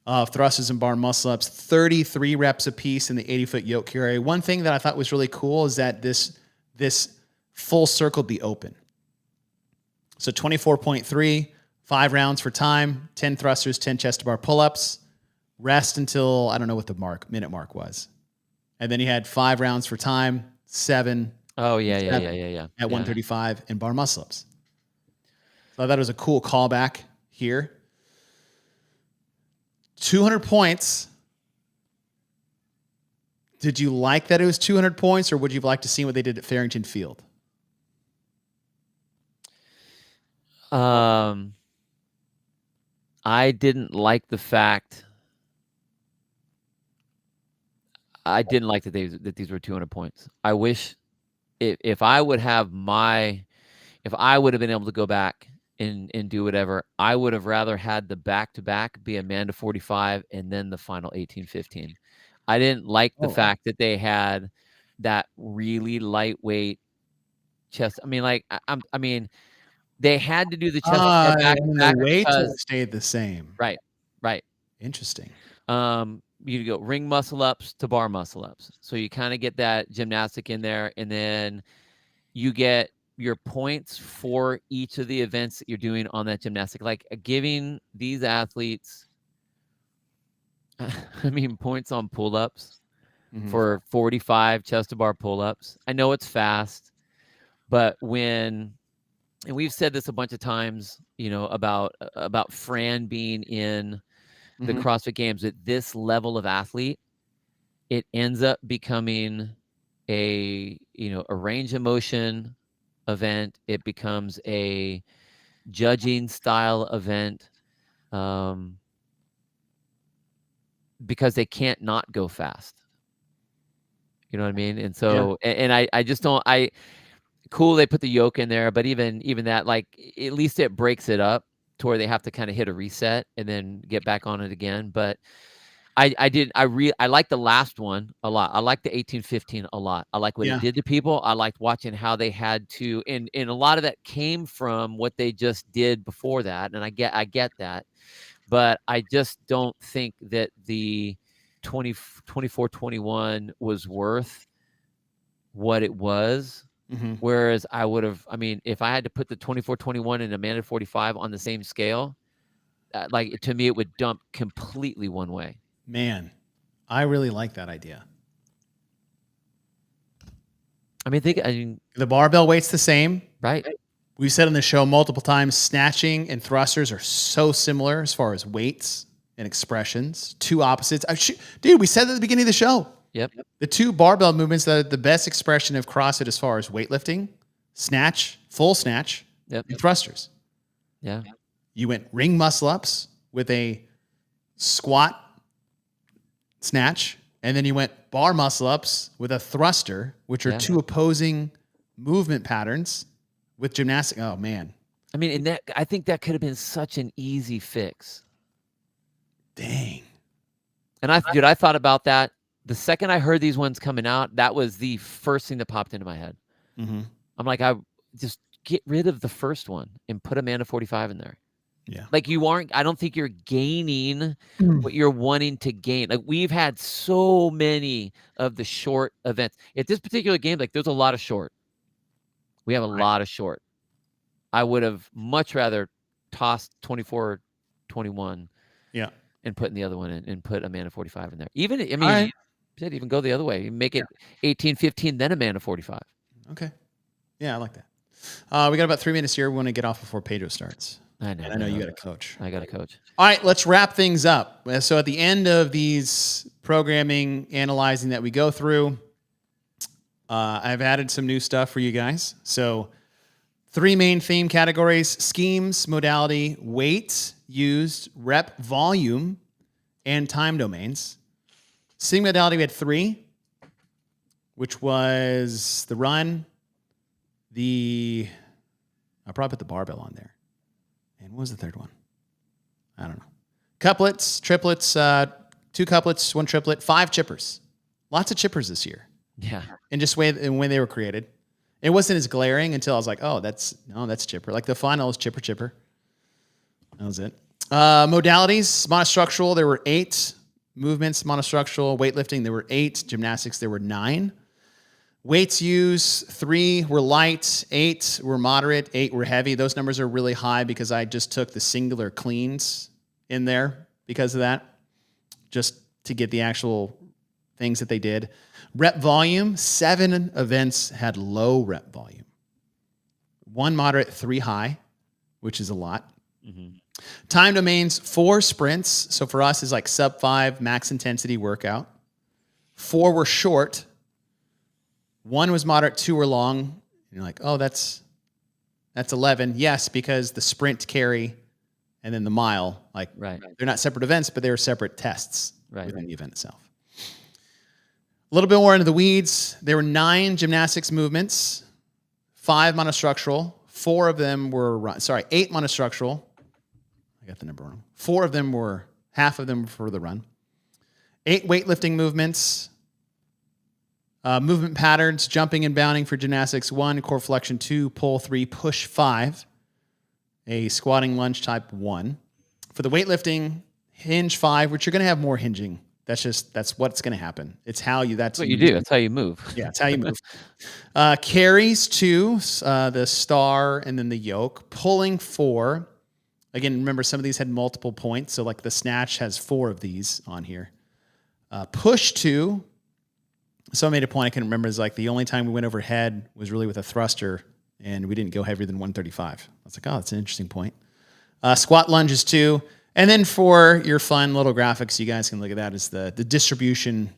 of thrusters and bar muscle ups, 33 reps apiece in the 80-foot yoke carry. One thing that I thought was really cool is that this full circled the open. So 24.3, 5 rounds for time, 10 thrusters, 10 chest to bar pull-ups, rest until, I don't know what the minute mark was. And then he had 5 rounds for time, 7. Oh, yeah. At 135 and bar muscle ups. So I thought it was a cool callback here. 200 points. Did you like that it was 200 points, or would you like to see what they did at Farrington Field? I didn't like the fact. I didn't like that these were 200 points. I wish if I would have if I would have been able to go back and do whatever, I would have rather had the back-to-back be a man to 45 and then the final 18-15. I didn't like the fact that they had that really lightweight chest. I mean, like, I mean, they had to do the chest back the weights stayed the same. Right. Interesting. You go ring muscle ups to bar muscle ups. So you kind of get that gymnastic in there, and then you get your points for each of the events that you're doing on that gymnastic. Like giving these athletes, I mean, points on pull-ups for 45 chest to bar pull-ups. I know it's fast, but and we've said this a bunch of times, you know, about Fran being in the CrossFit Games, at this level of athlete, it ends up becoming a range of motion event. It becomes a judging style event, because they can't not go fast. You know what I mean? And so, and I just don't, cool, they put the yoke in there, but even that, like, at least it breaks it up to where they have to kind of hit a reset and then get back on it again. But I like the last one a lot. I like the 18-15 a lot. I like what it did to people. I liked watching how they had to, and a lot of that came from what they just did before that. And I get that, but I just don't think that the 24-21 was worth what it was. Whereas I would have, I mean, if I had to put the 24-21 and Amanda 45 on the same scale, like, to me, it would dump completely one way. Man, I really like that idea. I mean, the barbell weight's the same. Right. We've said on the show multiple times, snatching and thrusters are so similar as far as weights and expressions. Two opposites. Dude, we said that at the beginning of the show. Yep. The two barbell movements that are the best expression of CrossFit as far as weightlifting, snatch, full snatch, and thrusters. Yeah. You went ring muscle ups with a squat snatch, and then you went bar muscle ups with a thruster, which are two opposing movement patterns with gymnastic. Oh man. I mean, and I think that could have been such an easy fix. Dang. And I thought about that. The second I heard these ones coming out, that was the first thing that popped into my head. I'm like, I just get rid of the first one and put Amanda 45 in there. Yeah. Like, I don't think you're gaining what you're wanting to gain. Like, we've had so many of the short events. At this particular game, like, there's a lot of short. We have a lot of short. I would have much rather tossed 24-21 and put in the other one and put Amanda 45 in there. Even, I mean, said even go the other way. You make it 18-15, then Amanda 45. Okay. Yeah, I like that. We got about 3 minutes here. We want to get off before Pedro starts. I know. And I know you got a coach. I got a coach. All right, let's wrap things up. So at the end of these programming, analyzing that we go through, I've added some new stuff for you guys. So 3 main theme categories: schemes, modality, weight used, rep volume, and time domains. Scheme modality, we had 3, which was the run, I'll probably put the barbell on there. And what was the third one? I don't know. Couplets, triplets, 2 couplets, 1 triplet, 5 chippers. Lots of chippers this year. Yeah. And just when they were created. It wasn't as glaring until I was like, oh, that's chipper. Like the final was chipper. That was it. Modalities, monostructural, there were 8 movements, monostructural. Weightlifting, there were 8. Gymnastics, there were 9. Weights used, 3 were light, 8 were moderate, 8 were heavy. Those numbers are really high because I just took the singular cleans in there because of that, just to get the actual things that they did. Rep volume, 7 events had low rep volume. 1 moderate, 3 high, which is a lot. Mm-hmm. Time domains, 4 sprints. So for us, is like sub 5 max intensity workout. 4 were short. 1 was moderate, 2 were long. And you're like, oh, that's 11. Yes, because the sprint carry and then the mile, like they're not separate events, but they're separate tests within the event itself. A little bit more into the weeds. There were 9 gymnastics movements, 5 monostructural. 4 of them were 8 monostructural. I got the number wrong. 4 of them were, half of them were for the run. 8 weightlifting movements. Movement patterns, jumping and bounding for gymnastics, 1, core flexion 2, pull 3, push 5, a squatting lunge type 1. For the weightlifting, hinge 5, which you're going to have more hinging. That's what's going to happen. It's how you, that's what you do. That's how you move. Yeah, it's how you move. Carries 2, the star and then the yoke. Pulling 4. Again, remember some of these had multiple points. So like the snatch has 4 of these on here. Push 2. So I made a point I couldn't remember, is like the only time we went overhead was really with a thruster, and we didn't go heavier than 135. I was like, oh, that's an interesting point. Squat lunges 2. And then for your fun little graphics, you guys can look at that, is the distribution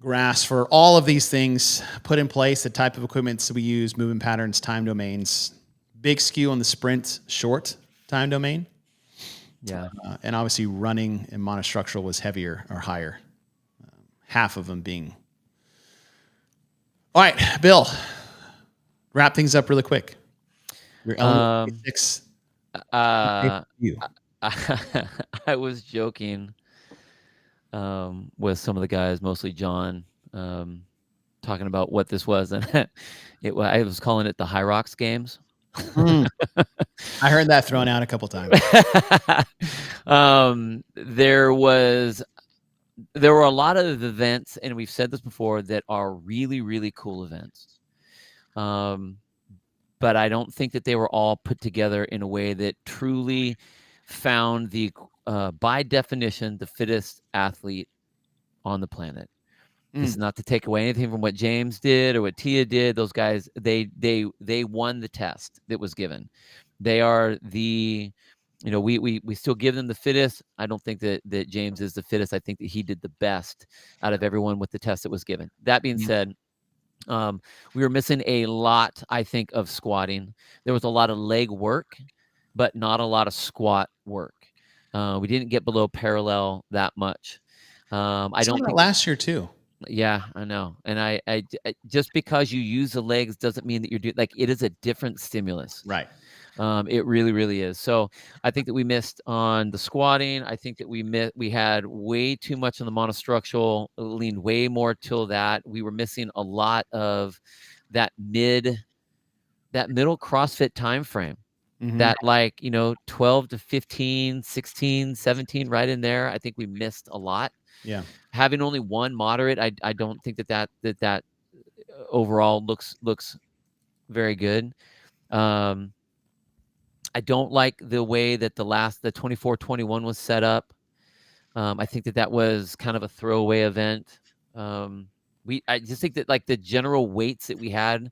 graphs for all of these things put in place, the type of equipment we use, movement patterns, time domains. Big skew on the sprint short time domain. Yeah. And obviously running and monostructural was heavier or higher. Half of them being. All right, Bill, wrap things up really quick. Your element 6. I was joking with some of the guys, mostly John, talking about what this was, and I was calling it the High Rocks Games. I heard that thrown out a couple times. There were a lot of events, and we've said this before, that are really, really cool events. But I don't think that they were all put together in a way that truly found by definition, the fittest athlete on the planet. This is not to take away anything from what James did or what Tia did. Those guys, they won the test that was given. They are we still give them the fittest. I don't think that James is the fittest. I think that he did the best out of everyone with the test that was given. That being said, we were missing a lot, I think, of squatting. There was a lot of leg work, but not a lot of squat work. We didn't get below parallel that much. I don't think last year too. Yeah, I know. And I just because you use the legs doesn't mean that you're doing, like, it is a different stimulus. Right. It really, really is. So I think that we missed on the squatting. I think that we had way too much on the monostructural, leaned way more till that. We were missing a lot of that middle CrossFit time frame. Mm-hmm. That 12 to 15, 16, 17, right in there. I think we missed a lot. Yeah. Having only 1 moderate, I don't think that overall looks very good. I don't like the way that the 24-21 was set up. I think that was kind of a throwaway event. I just think that like the general weights that we had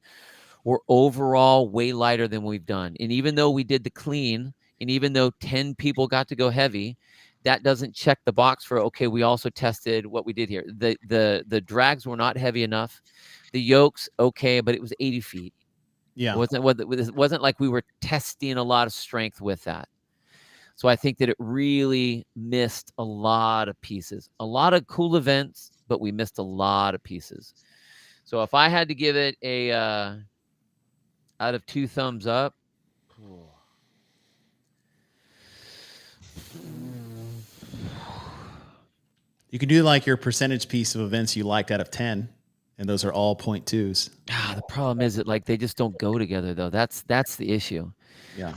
were overall way lighter than we've done. And even though we did the clean, and even though 10 people got to go heavy, that doesn't check the box for, okay, we also tested what we did here. The drags were not heavy enough. The yokes, okay, but it was 80 feet. Yeah. It wasn't like we were testing a lot of strength with that. So I think that it really missed a lot of pieces, a lot of cool events, but we missed a lot of pieces. So if I had to give it a out of 2 thumbs up, you can do like your percentage piece of events you liked out of 10, and those are all 0.2s. the problem is that like they just don't go together though. That's the issue. Yeah.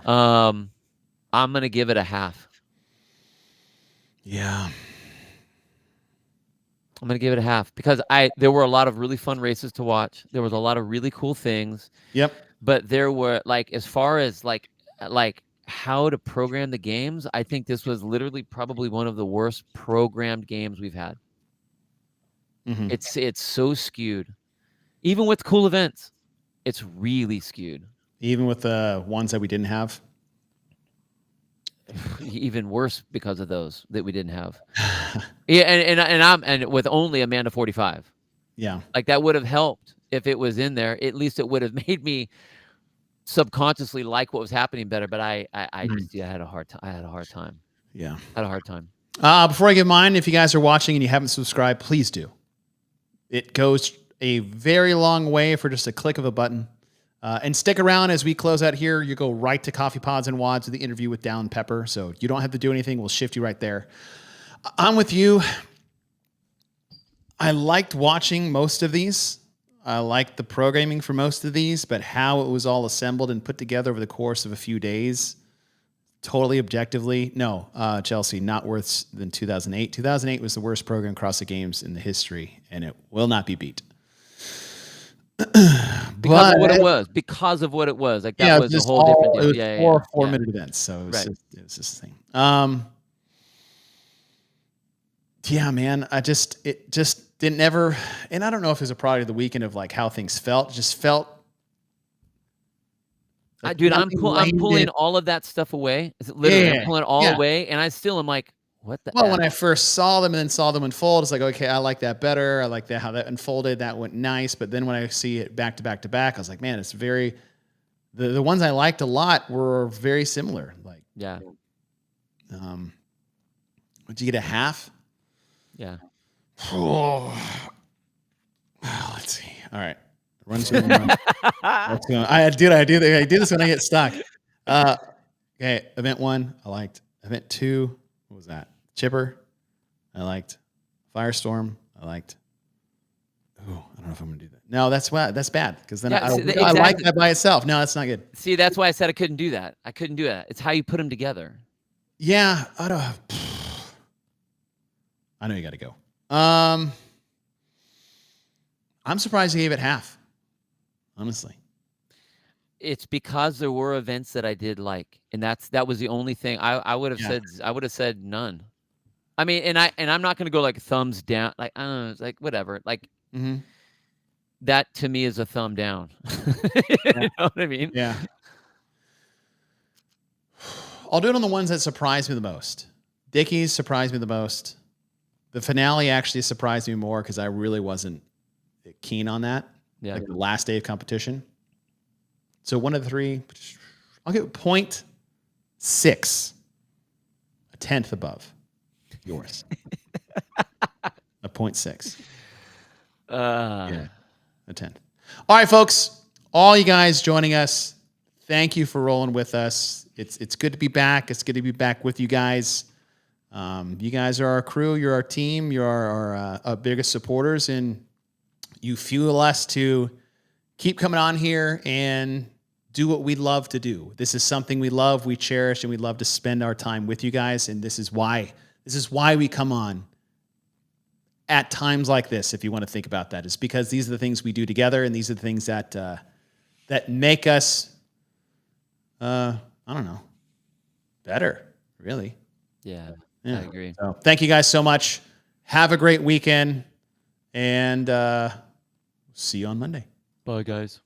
I'm gonna give it a half. Yeah. I'm gonna give it a half because there were a lot of really fun races to watch. There was a lot of really cool things. Yep. But there were like, as far as like how to program the games, I think this was literally probably one of the worst programmed games we've had. Mm-hmm. It's so skewed. Even with cool events, it's really skewed. Even with the ones that we didn't have. Even worse because of those that we didn't have. Yeah, and with only Amanda 45. Yeah. Like that would have helped if it was in there. At least it would have made me subconsciously like what was happening better. But I had a hard time. I had a hard time. Yeah. I had a hard time. Before I give mine, if you guys are watching and you haven't subscribed, please do. It goes a very long way for just a click of a button. And stick around as we close out here. You go right to Coffee Pods and Wads with the interview with Down Pepper. So you don't have to do anything. We'll shift you right there. I'm with you. I liked watching most of these. I liked the programming for most of these, but how it was all assembled and put together over the course of a few days, totally objectively, no, Chelsea, not worse than 2008. 2008 was the worst program CrossFit Games in the history, and it will not be beat. Because of what it was. Because of what it was. Like that was a whole different deal. It was 4-minute events, so it was just a thing. Yeah, man. It just didn't ever, and I don't know if it was a product of the weekend of like how things felt. It just felt. Like Dude, I'm pulling all of that stuff away. Literally, I'm pulling it all away, and I still am like, what the? Well, when I first saw them and then saw them unfold, it's like, okay, I like that better. I like that how that unfolded. That went nice. But then when I see it back to back to back, I was like, man, it's very. The ones I liked a lot were very similar. Like, yeah. Would you get a half? Yeah. Oh. Let's see. All right. Run to the I do this when I get stuck. Okay. Event 1, I liked. Event 2, what was that? Chipper, I liked. Firestorm, I liked. Ooh, I don't know if I'm gonna do that. No, that's bad because then I like that by itself. No, that's not good. See, that's why I said I couldn't do that. I couldn't do that. It's how you put them together. Yeah, I know you got to go. I'm surprised you gave it half. Honestly, it's because there were events that I did like, and that was the only thing I would have said. I would have said none. I mean, and I'm not going to go like thumbs down. Like I don't know, it's like whatever. Like that to me is a thumb down. You know what I mean? Yeah. I'll do it on the ones that surprised me the most. Dickies surprised me the most. The finale actually surprised me more because I really wasn't keen on that. Yeah. Like the last day of competition. So one of the 3, I'll get 0.6, a tenth above yours. A 0.6. Yeah, a tenth. All right, folks. All you guys joining us, thank you for rolling with us. It's good to be back. It's good to be back with you guys. You guys are our crew. You're our team. You're our biggest supporters, and you fuel us to keep coming on here and do what we love to do. This is something we love, we cherish, and we love to spend our time with you guys. And this is why we come on at times like this. If you want to think about that, is because these are the things we do together, and these are the things that make us, I don't know, better. Really. Yeah. I agree. So thank you guys so much. Have a great weekend, and see you on Monday. Bye, guys.